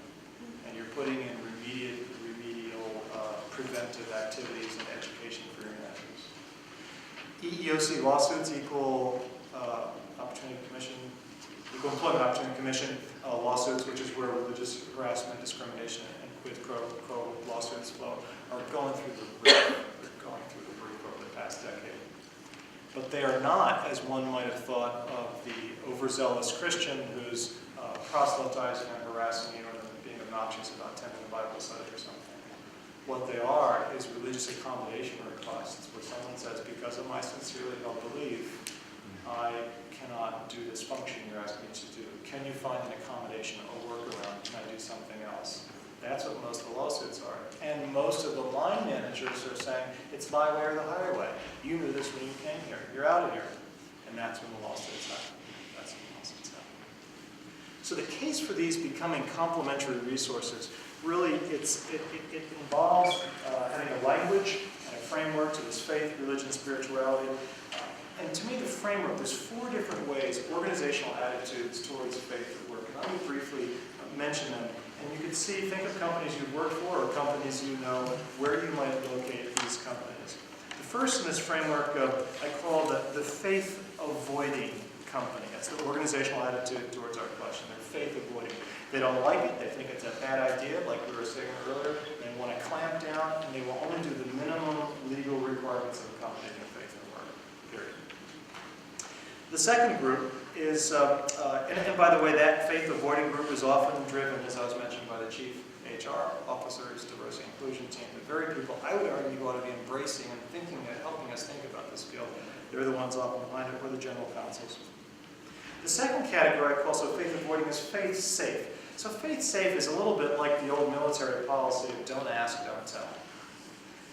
Speaker 3: And you're putting in remedial preventive activities and education for your measures. EEOC lawsuits, Equal Employment Opportunity Commission lawsuits, which is where religious harassment, discrimination, and quid pro quo lawsuits flow, are going through the roof. They're going through the roof over the past decade. But they are not, as one might have thought, of the overzealous Christian who's proselytizing and harassing you and being obnoxious about attending a Bible study or something. What they are is religious accommodation requests, where someone says, because of my sincerely held belief, I cannot do this function you're asking me to do. Can you find an accommodation, a workaround? Can I do something else? That's what most of the lawsuits are. And most of the line managers are saying, it's my way or the highway. You knew this when you came here. You're out of here. And that's when the lawsuits happen. That's when the lawsuits happen. So the case for these becoming complementary resources, really, it involves having a language and a framework to this faith, religion, spirituality. And to me, the framework, there's 4 different ways, organizational attitudes towards faith at work. And let me briefly mention them. And you can see, think of companies you've worked for or companies you know, where you might locate these companies. The first in this framework, I call the faith-avoiding company. That's the organizational attitude towards our question. They're faith-avoiding. They don't like it. They think it's a bad idea, like we were saying earlier. They want to clamp down, and they will only do the minimum legal requirements of accommodating faith and work, period. The second group is, and by the way, that faith-avoiding group is often driven, as I was mentioned, by the chief HR officers, diversity and inclusion team, the very people I would argue ought to be embracing and thinking and helping us think about this field. They're the ones often behind it, or the general counsels. The second category I call faith-avoiding is faith-safe. So faith-safe is a little bit like the old military policy of don't ask, don't tell.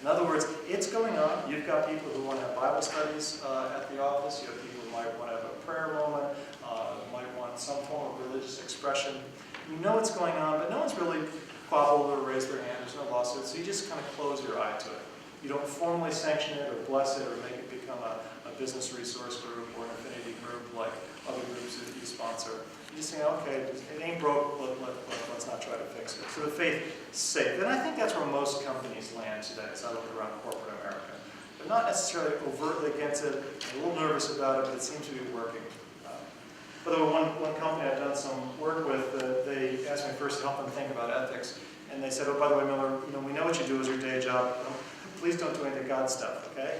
Speaker 3: In other words, it's going on. You've got people who want to have Bible studies at the office. You have people who might want to have a prayer moment, might want some form of religious expression. You know what's going on, but no one's really quabbled or raised their hand. There's no lawsuit, so you just kind of close your eye to it. You don't formally sanction it or bless it or make it become a business resource group or an affinity group like other groups that you sponsor. You just say, okay, it ain't broke, let's not try to fix it. So the faith safe. And I think that's where most companies land today as I look around corporate America. They're not necessarily overtly against it, they're a little nervous about it, but it seems to be working. By the way, one company I've done some work with, they asked me first to help them think about ethics. And they said, oh, by the way, Miller, we know what you do as your day job. Please don't do any of the God stuff, okay?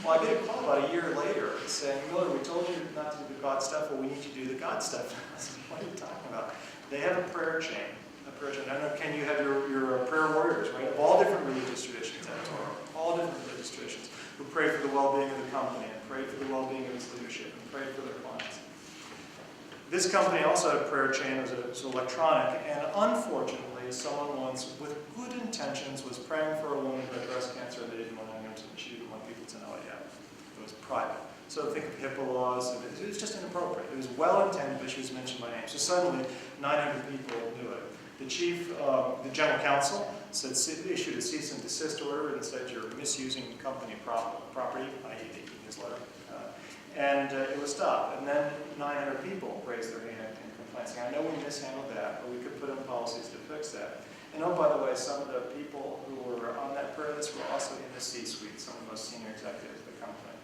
Speaker 3: Well, I get a call about a year later saying, Miller, we told you not to do the God stuff. Well, we need you to do the God stuff. I said, what are you talking about? They have a prayer chain. I don't know, Ken, you have your prayer warriors, right? Of all different religious traditions at Torah. All different religious traditions who pray for the well-being of the company and pray for the well-being of its leadership and pray for their clients. This company also had a prayer chain. It was electronic, and unfortunately, someone once, with good intentions, was praying for a woman who had breast cancer, and they didn't want anyone to, she didn't want people to know it yet. It was private. So think of HIPAA laws, and it was just inappropriate. It was well-intended, but she was mentioned by name. So suddenly, 900 people knew it. The chief, the general counsel, issued a cease and desist order and said you're misusing company property, i.e. the newsletter. And it was stopped. And then 900 people raised their hand and complained, saying, I know we mishandled that, but we could put in policies to fix that. And oh, by the way, some of the people who were on that prayer list were also in the C-suite, some of the most senior executives of the company.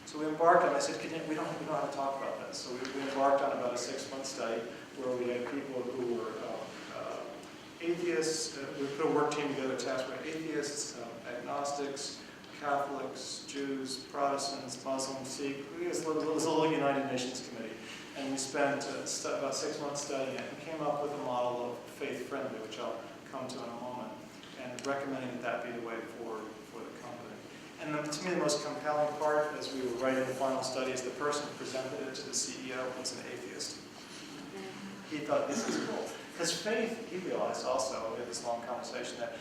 Speaker 3: So we embarked on, I said, we don't know how to talk about this. So we embarked on about a 6-month study where we had people who were atheists. We put a work team together tasked with atheists, agnostics, Catholics, Jews, Protestants, Muslims, Sikh. It was a little United Nations committee. And we spent about 6 months studying it and came up with a model of faith-friendly, which I'll come to in a moment, and recommending that be the way for the company. And to me, the most compelling part, as we were writing the final study, is the person who presented it to the CEO was an atheist. He thought, this is cool. Because faith, he realized also, we had this long conversation, that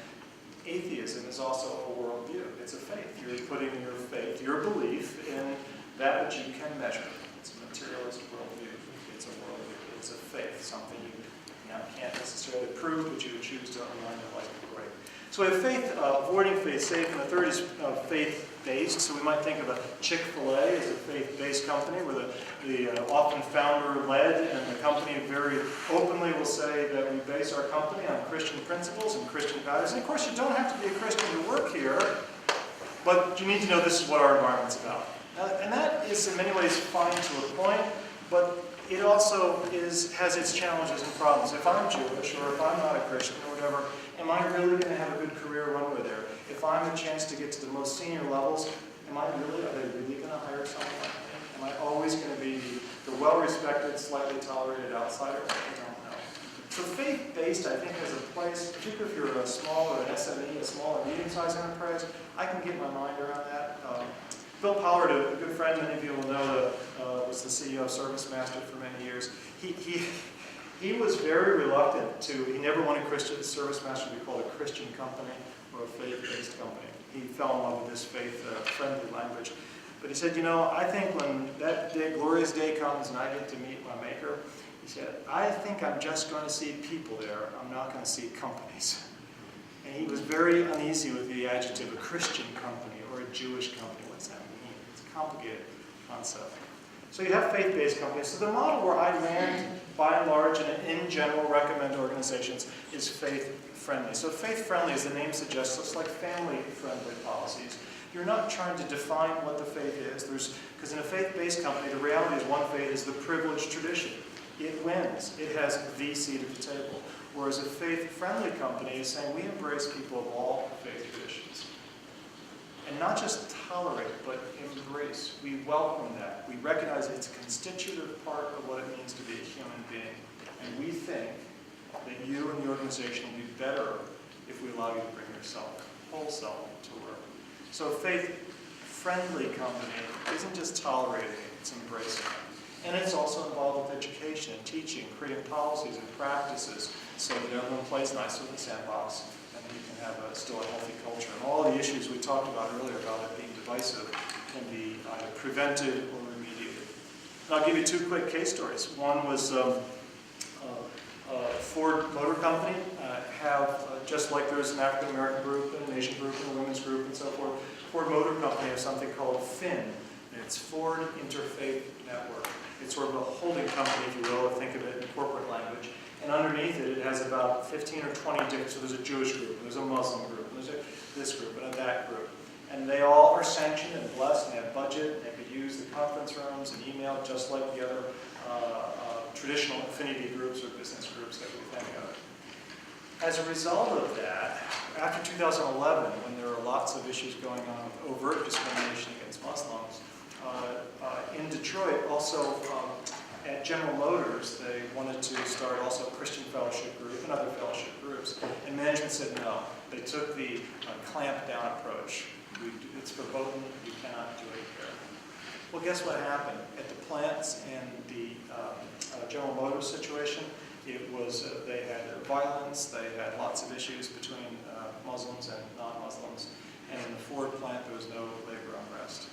Speaker 3: atheism is also a worldview. It's a faith. You're putting your faith, your belief in that which you can measure. It's a materialist worldview. It's a worldview. It's a faith, something you now can't necessarily prove, but you would choose to unlearn it like a great. So we have faith, avoiding faith safe, and the third is faith-based. So we might think of a Chick-fil-A as a faith-based company where the often founder-led, and the company very openly will say that we base our company on Christian principles and Christian values. And of course, you don't have to be a Christian to work here, but you need to know this is what our environment's about. And that is in many ways fine to a point, but it also has its challenges and problems. If I'm Jewish, or if I'm not a Christian, or whatever, am I really going to have a good career runway there? If I'm a chance to get to the most senior levels, are they really going to hire someone like me? Am I always going to be the well-respected, slightly tolerated outsider? I don't know. So faith-based, I think, has a place, particularly if you're a small or an SME, a small or medium-sized enterprise. I can get my mind around that. Bill Pollard, a good friend, many of you will know, was the CEO of ServiceMaster for many years. He was very reluctant he never wanted ServiceMaster to be called a Christian company or a faith-based company. He fell in love with this faith-friendly language. But he said, I think when that day, glorious day comes and I get to meet my Maker, he said, I think I'm just going to see people there. I'm not going to see companies. And he was very uneasy with the adjective a Christian company or a Jewish company. What's that mean? It's a complicated concept. So you have faith-based companies. So the model where I land, by and large, and in general recommend organizations is faith-friendly. So faith-friendly, as the name suggests, looks like family-friendly policies. You're not trying to define what the faith is. Because in a faith-based company, the reality is one faith is the privileged tradition. It wins. It has the seat at the table. Whereas a faith-friendly company is saying we embrace people of all faith traditions. And not just tolerate, but embrace. We welcome that. We recognize it's a constitutive part of what it means to be a human being. And we think that you and the organization will be better if we allow you to bring yourself, whole self, to work. So a faith-friendly company isn't just tolerating it, it's embracing it. And it's also involved with education and teaching, creating policies and practices so that everyone plays nice with the sandbox and you can have still a healthy culture. And all the issues we talked about earlier about it being divisive can be either prevented or remediated. And I'll give you 2 quick case stories. One was Ford Motor Company just like there's an African American group and an Asian group and a women's group and so forth, Ford Motor Company has something called FIN. It's Ford Interfaith Network. It's sort of a holding company, if you will, or think of it in corporate language. And underneath it, it has about 15 or 20 different, so there's a Jewish group, there's a Muslim group, there's this group, and that group. And they all are sanctioned and blessed and have budget. They could use the conference rooms and email just like the other traditional affinity groups or business groups that we think of. As a result of that, after 2011, when there were lots of issues going on with overt discrimination against Muslims, in Detroit, also at General Motors, they wanted to start also a Christian fellowship group and other fellowship groups. And management said no. They took the clamp down approach. It's verboten, you cannot do it here. Well, guess what happened? At the plants in the General Motors situation. It was, they had violence, they had lots of issues between Muslims and non-Muslims, and in the Ford plant there was no labor unrest.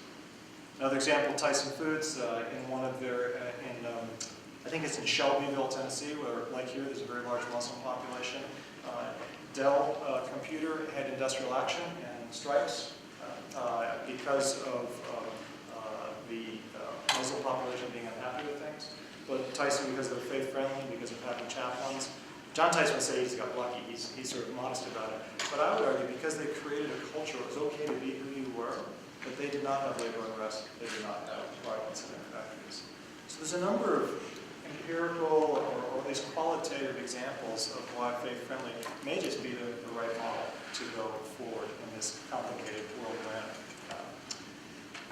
Speaker 3: Another example, Tyson Foods, in one of their, I think it's in Shelbyville, Tennessee, where like here there's a very large Muslim population. Dell Computer had industrial action and strikes because of the Muslim population being unhappy with things. But Tyson, because they're faith-friendly, because of having chaplains. John Tyson would say he's got lucky, he's sort of modest about it. But I would argue because they created a culture, it was okay to be who you were, but they did not have labor unrest, they did not have violence in their factories. So there's a number of empirical or at least qualitative examples of why faith-friendly may just be the right model to go forward in this complicated world we're in.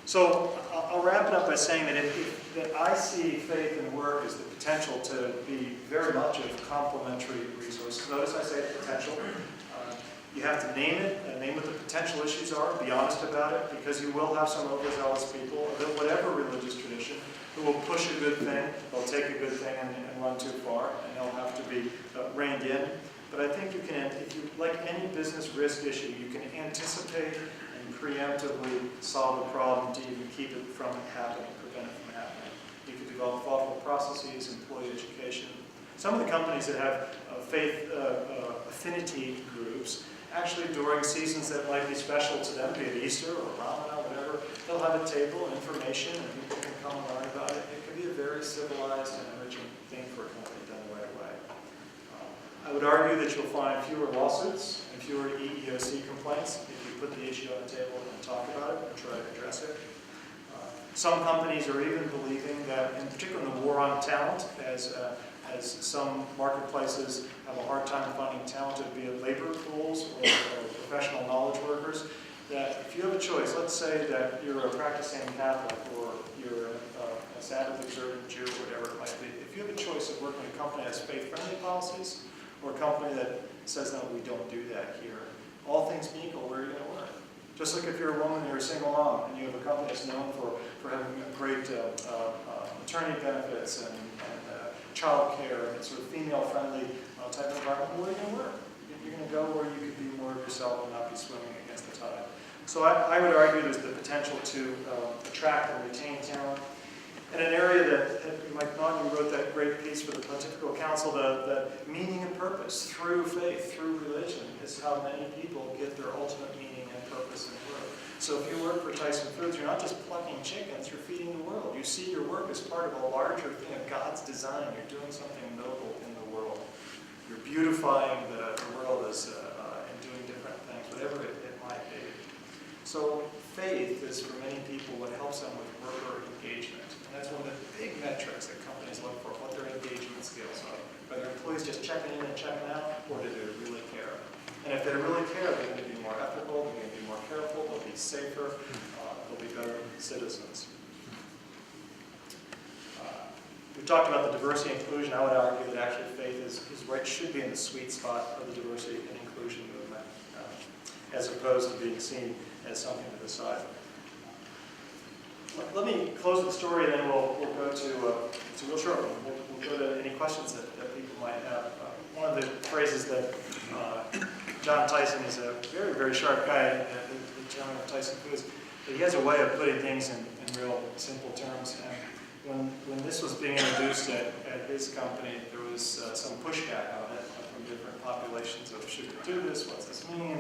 Speaker 3: So I'll wrap it up by saying that I see faith and work as the potential to be very much of complementary resources. Notice I say potential. You have to name it, and name what the potential issues are, be honest about it, because you will have some overzealous people, whatever religious tradition, who will push a good thing, they'll take a good thing and run too far, and they'll have to be reined in. But I think you can, if you, like any business risk issue, you can anticipate and preemptively solve the problem to even keep it from happening, prevent it from happening. You can develop thoughtful processes, employee education. Some of the companies that have faith affinity groups, actually during seasons that might be special to them, be it Easter or Ramadan or whatever, they'll have a table, information, and people can come and learn about it. It can be a very civilized and enriching thing for a company done the right way. I would argue that you'll find fewer lawsuits and fewer EEOC complaints if you put the issue on the table and talk about it and try to address it. Some companies are even believing that, in particular in the war on talent, as some marketplaces have a hard time finding talented, be it labor pools or professional knowledge workers, that if you have a choice, let's say that you're a practicing Catholic or you're a Sabbath observant Jew or whatever it might be, if you have a choice of working with a company that has faith-friendly policies or a company that says, no, we don't do that here, all things being equal, where are you going to work? Just like if you're a woman, you're a single mom, and you have a company that's known for having great maternity benefits and child care and sort of female-friendly type of environment, where are you going to work? You're going to go where you can be more of yourself and not be swimming against the tide. So I would argue there's the potential to attract and retain talent. In an area that Mike Naughton wrote that great piece for the Pontifical Council, the meaning and purpose through faith, through religion, is how many people get their ultimate meaning and purpose in work. So if you work for Tyson Foods, you're not just plucking chickens, you're feeding the world. You see your work as part of a larger thing of God's design. You're doing something noble in the world. You're beautifying the world and doing different things, whatever it might be. So faith is, for many people, what helps them with worker engagement. And that's one of the big metrics that companies look for, what their engagement skills are. Are their employees just checking in and checking out, or do they really care? And if they really care, they're going to be more ethical, they're going to be more careful, they'll be safer, they'll be better citizens. We talked about the diversity and inclusion. I would argue that actually faith is right, should be in the sweet spot of the diversity and inclusion movement, as opposed to being seen as something to the side. Let me close the story, and then we'll go to it's a real short one. We'll go to any questions that people might have. One of the phrases that John Tyson is a very, very sharp guy, the chairman of Tyson Foods, but he has a way of putting things in real simple terms. And when this was being introduced at his company, there was some pushback on it from different populations of, should we do this? What's this mean?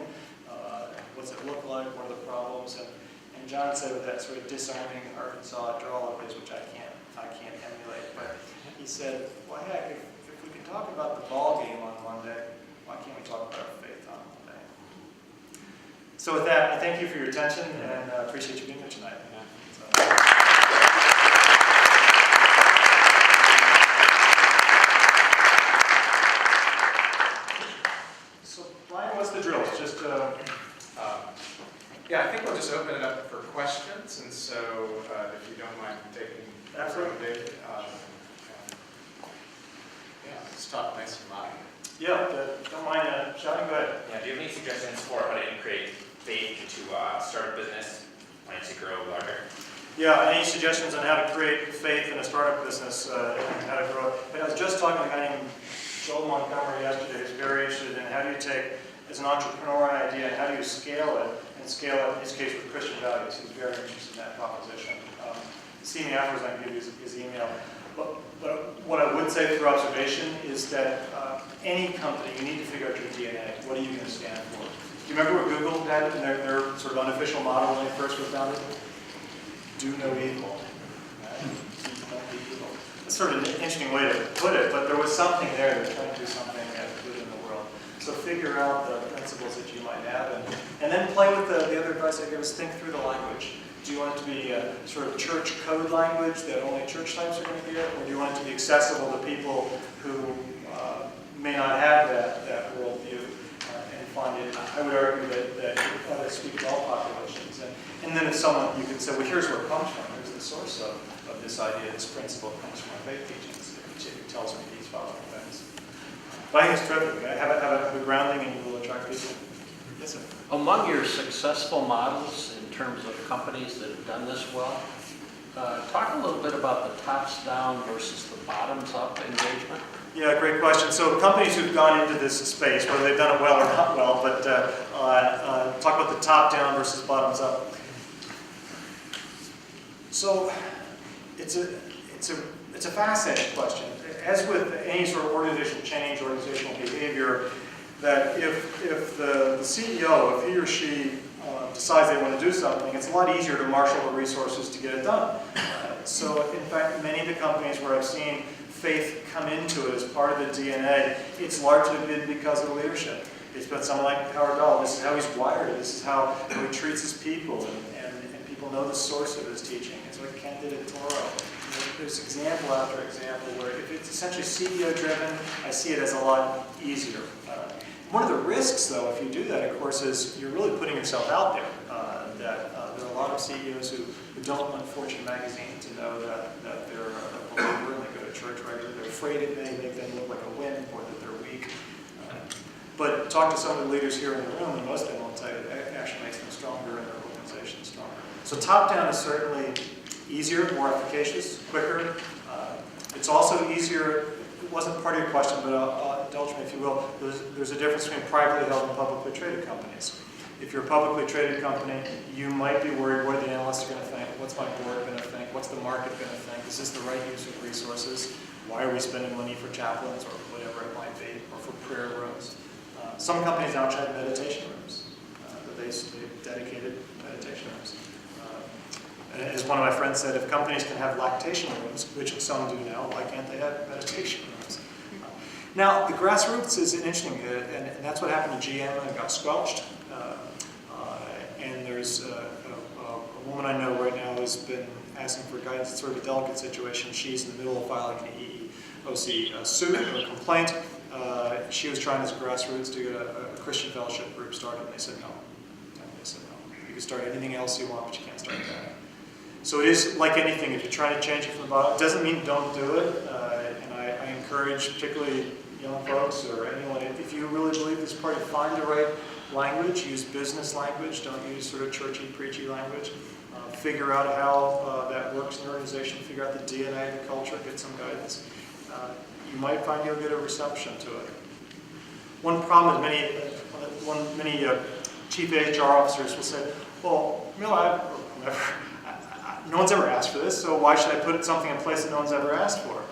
Speaker 3: What's it look like? What are the problems? And John said with that sort of disarming Arkansas drawl of his, which I can't emulate, but he said, well, heck, if we can talk about the ball game on Monday, why can't we talk about our faith on Monday? So with that, I thank you for your attention, and I appreciate you being here tonight. So Brian, what's the drill? Just
Speaker 2: yeah, I think we'll just open it up for questions, and so if you don't mind taking
Speaker 3: Absolutely.
Speaker 2: David, just talk nice and loud.
Speaker 3: Yeah, don't mind shouting. Go ahead.
Speaker 6: Yeah, do you have any suggestions for how to integrate faith into start a business, wanting to grow larger?
Speaker 3: Yeah, any suggestions on how to create faith in a startup business and how to grow it? But I was just talking to a guy named Joel Montgomery yesterday who's very interested in how do you take as an entrepreneur idea and how do you scale it, and scale it in his case with Christian values. He's very interested in that proposition. See me afterwards, I can give you his email. But what I would say through observation is that any company, you need to figure out your DNA. What are you going to stand for? Do you remember what Google had in their sort of unofficial model when they first were founded? Do no evil. Right? Don't be evil. That's sort of an interesting way to put it, but there was something there that was trying to do something good in the world. So figure out the principles that you might have, and then play with the other advice I give is think through the language. Do you want it to be a sort of church code language that only church types are going to get, or do you want it to be accessible to people who may not have that worldview and find it? I would argue that it ought to speak to all populations. And then if someone, you could say, well, here's where it comes from. Here's the source of this idea, this principle comes from our faith teachings. It tells me these following things. But I think it's terrific. Have a grounding and you will attract people. Yes, sir.
Speaker 6: Among your successful models in terms of companies that have done this well, talk a little bit about the tops down versus the bottoms up engagement.
Speaker 3: Yeah, great question. So companies who've gone into this space, whether they've done it well or not well, but talk about the top down versus bottoms up. So it's a fascinating question. As with any sort of organizational change, organizational behavior, that if the CEO, if he or she decides they want to do something, it's a lot easier to marshal the resources to get it done. So in fact, many of the companies where I've seen faith come into it as part of the DNA, it's largely been because of the leadership. It's been someone like Howard Dahl. This is how he's wired. This is how he treats his people, and people know the source of his teaching. It's what Ken did at Toro. There's example after example where if it's essentially CEO driven, I see it as a lot easier. One of the risks, though, if you do that, of course, is you're really putting yourself out there. There are a lot of CEOs who don't want Fortune magazine to know that they're a believer and they go to church regularly. They're afraid it may make them look like a wimp or that they're weak. But talk to some of the leaders here in the room, and most of them will tell you it actually makes them stronger and their organization stronger. So top-down is certainly easier, more efficacious, quicker. It's also easier. It wasn't part of your question, but indulge me if you will. There's a difference between privately held and publicly traded companies. If you're a publicly traded company, you might be worried what are the analysts going to think, what's my board going to think, what's the market going to think, is this the right use of resources, why are we spending money for chaplains or whatever it might be, or for prayer rooms. Some companies now have meditation rooms, they've dedicated meditation rooms. As one of my friends said, if companies can have lactation rooms, which some do now, why can't they have meditation rooms? Now, the grassroots is interesting, and that's what happened to GM and it got squelched. And there's a woman I know right now who's been asking for guidance. It's sort of a delicate situation. She's in the middle of filing an EEOC suit or a complaint. She was trying as a grassroots to get a Christian fellowship group started, and they said no. They said no. You can start anything else you want, but you can't start that. So it is like anything. If you're trying to change it from the bottom, it doesn't mean don't do it. And I encourage, particularly young folks or anyone, if you really believe this party, find the right language, use business language, don't use sort of churchy, preachy language. Figure out how that works in your organization, figure out the DNA, the culture, get some guidance. You might find you'll get a reception to it. One problem is many chief HR officers will say, well, no one's ever asked for this, so why should I put something in place that no one's ever asked for?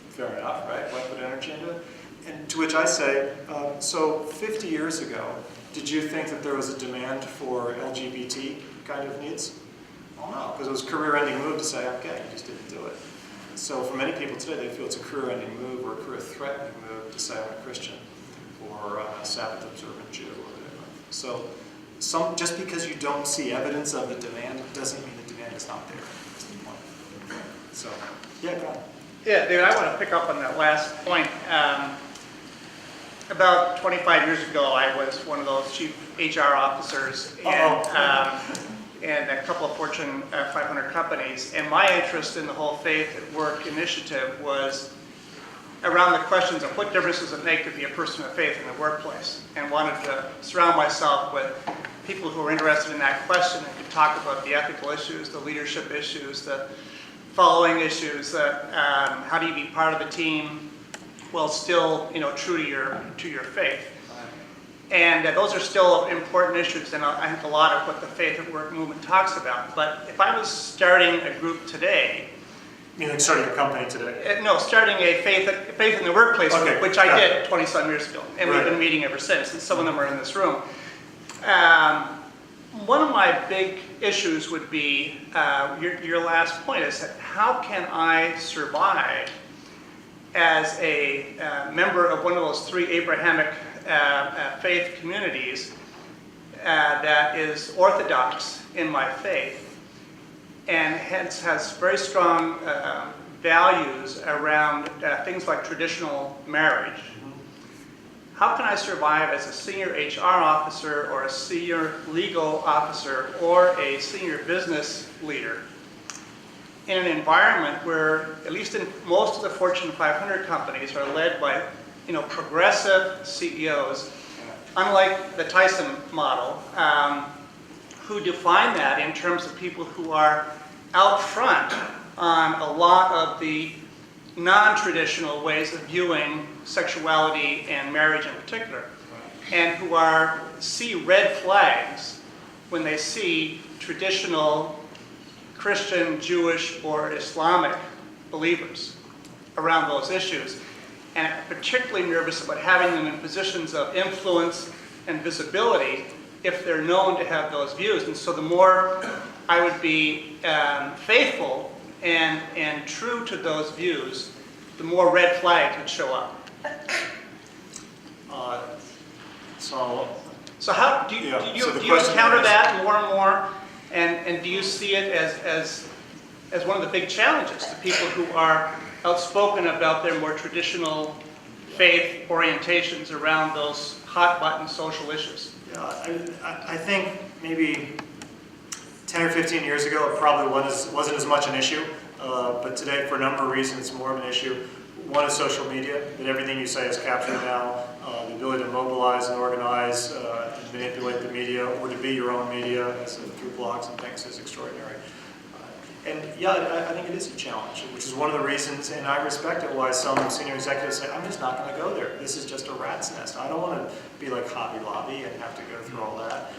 Speaker 3: Fair enough, right? Why put energy into it? And to which I say, so 50 years ago, did you think that there was a demand for LGBT kind of needs? Well, no, because it was a career-ending move to say, okay, you just didn't do it. So for many people today, they feel it's a career-ending move or a career-threatening move to say I'm a Christian or a Sabbath-observant Jew or whatever. So just because you don't see evidence of the demand doesn't mean the demand is not there. That's the point. So, yeah, go on.
Speaker 7: Yeah, David, I want to pick up on that last point. About 25 years ago, I was one of those chief HR officers in a couple of Fortune 500 companies. And my interest in the whole Faith at Work initiative was around the questions of what difference does it make to be a person of faith in the workplace, and wanted to surround myself with people who are interested in that question and can talk about the ethical issues, the leadership issues, the following issues, how do you be part of the team while still, true to your faith. And those are still important issues, and I think a lot of what the Faith at Work movement talks about. But if I was starting a group today,
Speaker 3: You mean like starting a company today?
Speaker 7: no, starting a faith in the workplace
Speaker 3: Okay,
Speaker 7: group, which I
Speaker 3: got
Speaker 7: did 20-some years ago, and we've
Speaker 3: Right.
Speaker 7: been meeting ever since, and some of them are in this room. One of my big issues would be, your last point is, how can I survive as a member of one of those 3 Abrahamic faith communities that is orthodox in my faith, and hence has very strong values around things like traditional marriage. How can I survive as a senior HR officer or a senior legal officer or a senior business leader in an environment where, at least in most of the Fortune 500 companies, are led by progressive CEOs, unlike the Tyson model, who define that in terms of people who are out front on a lot of the non-traditional ways of viewing sexuality and marriage in particular, and who see red flags when they see traditional Christian, Jewish, or Islamic believers around those issues. And I'm particularly nervous about having them in positions of influence and visibility if they're known to have those views. And so the more I would be faithful and true to those views, the more red flags would show up. So how do you,
Speaker 3: Yeah,
Speaker 7: do you,
Speaker 3: so the
Speaker 7: do you
Speaker 3: question
Speaker 7: encounter
Speaker 3: is-
Speaker 7: that more and more? And do you see it as one of the big challenges to people who are outspoken about their more traditional faith orientations around those hot button social issues?
Speaker 3: Yeah, I think maybe 10 or 15 years ago, it probably wasn't as much an issue, but today, for a number of reasons, it's more of an issue. One is social media, that everything you say is captured now. The ability to mobilize and organize and manipulate the media, or to be your own media through blogs and things, is extraordinary. And yeah, I think it is a challenge, which is one of the reasons, and I respect it, why some senior executives say, I'm just not going to go there. This is just a rat's nest. I don't want to be like Hobby Lobby and have to go through all that.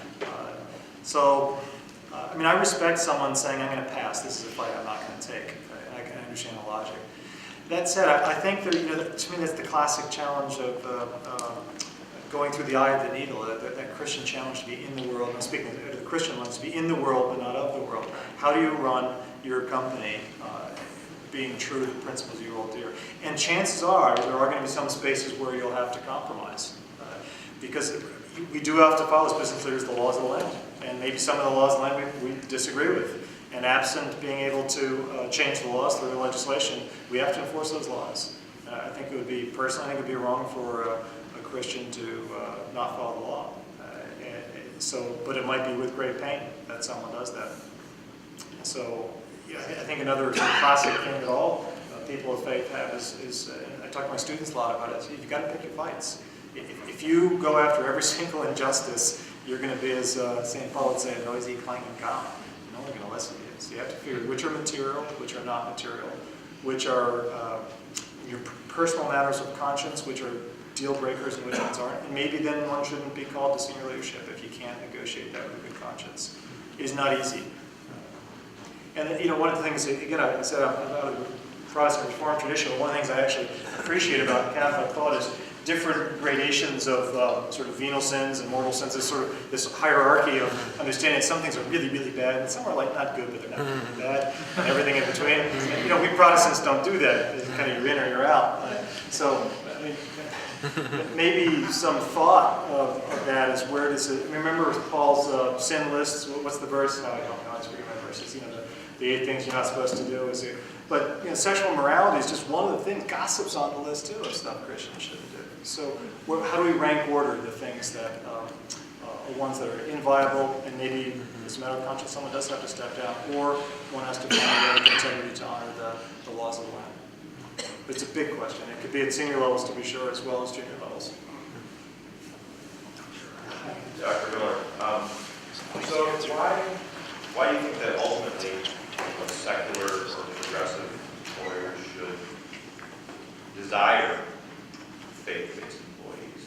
Speaker 3: I mean, I respect someone saying, I'm going to pass. This is a fight I'm not going to take. I can understand the logic. That said, I think that, to me, that's the classic challenge of going through the eye of the needle, that Christian challenge to be in the world. I'm speaking to the Christian ones, to be in the world but not of the world. How do you run your company being true to the principles you hold dear? And chances are there are going to be some spaces where you'll have to compromise. Because we do have to follow, as business leaders, the laws of the land. And maybe some of the laws of the land we disagree with. And absent being able to change the laws through legislation, we have to enforce those laws. I think it would be, personally, I think it would be wrong for a Christian to not follow the law. But it might be with great pain that someone does that. So, yeah, I think another classic thing that all people of faith have is and I talk to my students a lot about it, you've got to pick your fights. If you go after every single injustice, you're going to be, as St. Paul would say, a noisy, clanging gong. No one's going to listen to you. So you have to figure which are material, which are not material, which are your personal matters of conscience, which are deal breakers and which ones aren't. And maybe then one shouldn't be called to senior leadership if you can't negotiate that with a good conscience. It is not easy. And then, one of the things, again, I said I'm out of the Protestant Reformed tradition, one of the things I actually appreciate about Catholic thought is different gradations of sort of venial sins and mortal sins. There's sort of this hierarchy of understanding some things are really, really bad, and some are like not good, but they're not really bad, and everything in between. And, we Protestants don't do that. It's kind of you're in or you're out. So, I mean, maybe some thought of that is where does it, remember Paul's sin lists? What's the verse? No, I don't know. I just remember verses. The 8 things you're not supposed to do is but sexual morality is just one of the things. Gossip's on the list too of stuff Christians shouldn't do. So how do we rank order the things that are ones that are inviolable, and maybe as a matter of conscience someone does have to step down, or one has to find a way of integrity to honor the laws of the land? But it's a big question. It could be at senior levels, to be sure, as well as junior levels.
Speaker 8: Dr. Miller, So why do you think that ultimately secular or progressive employers should desire faith-based employees?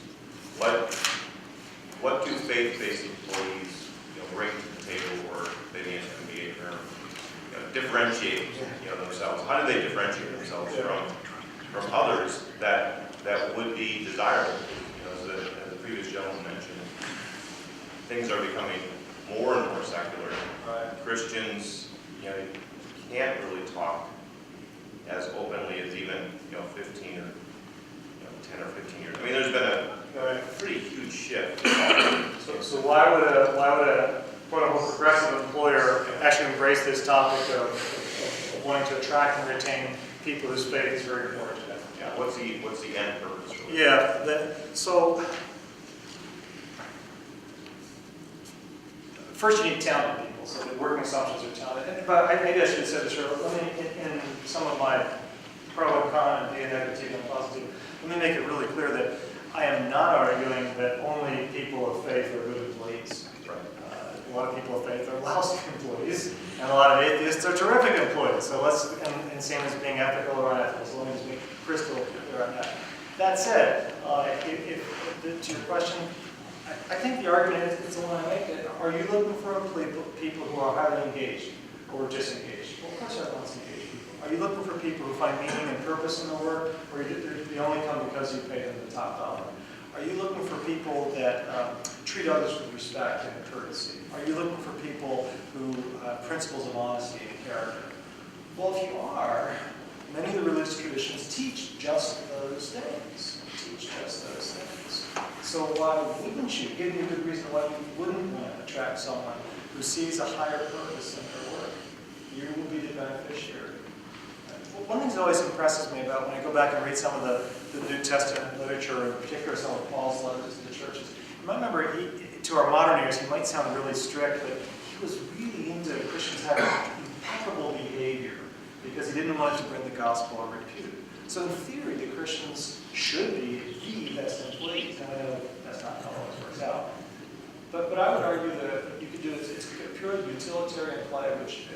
Speaker 8: What do faith-based employees bring to the table, or maybe it's going to be a term, differentiate themselves? How do they differentiate themselves from others that would be desirable? As the previous gentleman mentioned, things are becoming more and more secular. Christians, can't really talk as openly as even 15 or 10 or 15 years. I mean, there's been a pretty huge shift.
Speaker 3: So why would a quote-unquote progressive employer actually embrace this topic of wanting to attract and retain people whose faith is very important to them?
Speaker 8: Yeah, what's the end purpose? Really?
Speaker 3: Yeah, so first you need talented people, so the working assumptions are talented. But maybe I should have said this earlier. In some of my pro and con and being negative and positive, let me make it really clear that I am not arguing that only people of faith are good employees.
Speaker 8: Right.
Speaker 3: A lot of people of faith are lousy employees, and a lot of atheists are terrific employees. So and same as being ethical or unethical, so let me just be crystal clear on that. That said, to your question, I think the argument is the one I make. Are you looking for people who are highly engaged or disengaged? Well, of course everyone's engaged people. Are you looking for people who find meaning and purpose in their work, or they only come because you pay them the top dollar? Are you looking for people that treat others with respect and courtesy? Are you looking for people who have principles of honesty and character? Well, if you are, many of the religious traditions teach just those things. So why wouldn't you? Give me a good reason why you wouldn't want to attract someone who sees a higher purpose in their work. You will be the beneficiary. One thing that always impresses me about when I go back and read some of the New Testament literature, in particular some of Paul's letters to the churches, you might remember, to our modern ears, he might sound really strict, but he was really into Christians having impeccable behavior because he didn't want to bring the gospel of repute. So in theory, the Christians should be the best employees. And I know that's not how it always works out. But I would argue that you could do it, it's a purely utilitarian play, which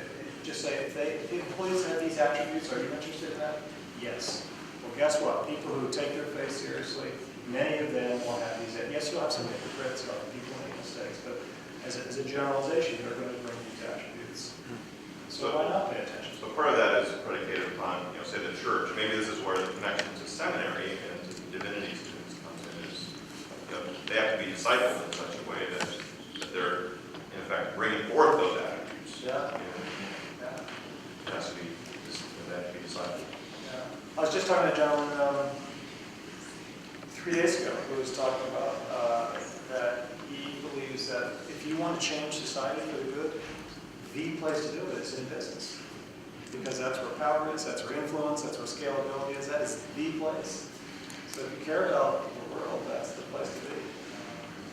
Speaker 3: just say, if the employees have these attributes, are you interested in that? Yes. Well, guess what? People who take their faith seriously, many of them will have these. Yes, you'll have some hypocrites, you'll have people make mistakes, but as a generalization, they're going to bring these attributes. So why not pay attention?
Speaker 8: So part of that is predicated upon, say the church. Maybe this is where the connection to seminary and to divinity students comes in. Is they have to be discipled in such a way that they're in effect bringing forth those attributes.
Speaker 3: Yeah.
Speaker 8: It has to be discipled.
Speaker 3: Yeah. I was just talking to a gentleman 3 days ago who was talking about that he believes that if you want to change society for the good, the place to do it is in business. Because that's where power is, that's where influence, that's where scalability is. That is the place. So if you care about the world, that's the place to be.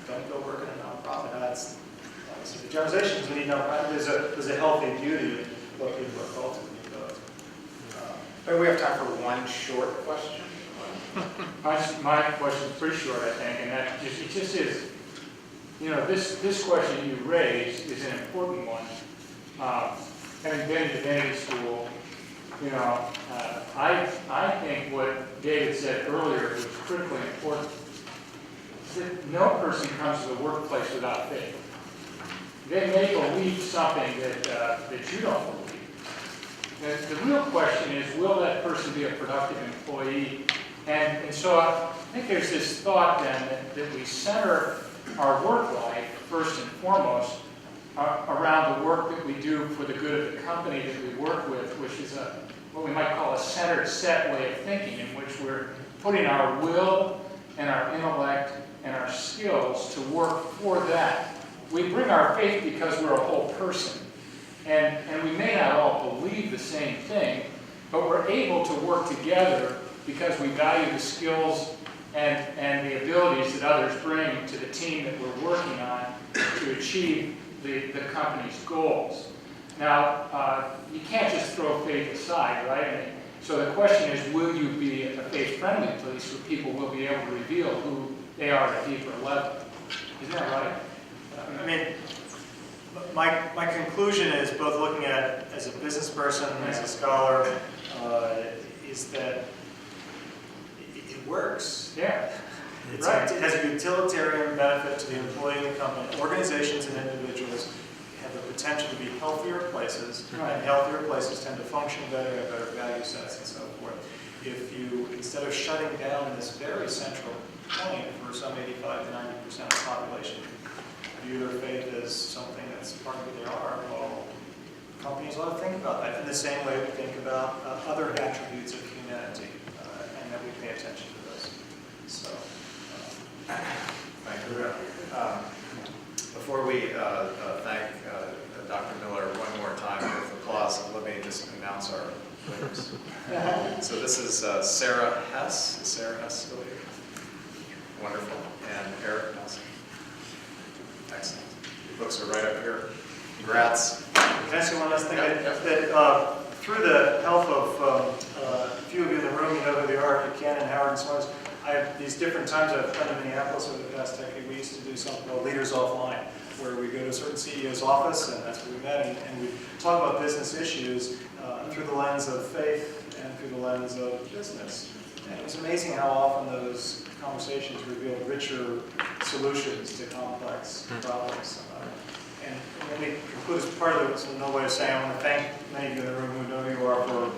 Speaker 3: Don't go work in a nonprofit. That's obviously the generalizations we need nonprofit. There's a healthy beauty in what people are called to do.
Speaker 2: Maybe we have time for one short question.
Speaker 4: My question is pretty short, I think, and that it just is, this question you raised is an important one. Having been in divinity school, I think what David said earlier was critically important. That no person comes to the workplace without faith. They may believe something that you don't believe. The real question is, will that person be a productive employee? And so I think there's this thought then that we center our work life, first and foremost, around the work that we do for the good of the company that we work with, which is what we might call a centered set way of thinking, in which we're putting our will and our intellect and our skills to work for that. We bring our faith because we're a whole person. And we may not all believe the same thing, but we're able to work together because we value the skills and the abilities that others bring to the team that we're working on to achieve the company's goals. Now, you can't just throw faith aside, right? I mean, so the question is, will you be a faith-friendly place where people will be able to reveal who they are at a deeper level? Isn't that right?
Speaker 3: I mean, My conclusion is, both looking at as a business person, as a scholar, is that it works.
Speaker 4: Yeah.
Speaker 3: It has a utilitarian benefit to the employee and the company. Organizations and individuals have the potential to be healthier places, and healthier places tend to function better, have better value sets, and so forth. If you, instead of shutting down this very central point for some 85 to 90% of the population, view their faith as something that's part of who they are, well, companies ought to think about that in the same way we think about other attributes of humanity, and that we pay attention to those. So,
Speaker 9: Thank you. Before we thank Dr. Miller one more time with applause, let me just announce our winners. So this is Sarah Hess. Is Sarah Hess still here? Wonderful. And Eric Nelson. Excellent. Your books are right up here. Congrats.
Speaker 3: can I say one last thing?
Speaker 9: Yeah.
Speaker 3: That through the help of a few of you in the room, you know who they are, Buchanan, Howard, and so on. I have these different times I've come to Minneapolis over the past decade. We used to do something called Leaders Offline, where we go to a certain CEO's office, and that's where we met, and we talk about business issues through the lens of faith and through the lens of business. And it was amazing how often those conversations revealed richer solutions to complex problems. And let me conclude as part of it, so no way of saying, I want to thank many of you in the room who know who you are for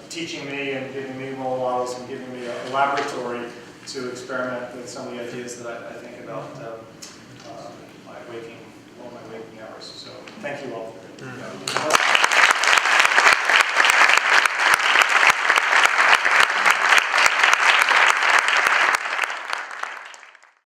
Speaker 3: teaching me and giving me role models and giving me a laboratory to experiment with some of the ideas that I think about all my waking hours. So thank you all for it.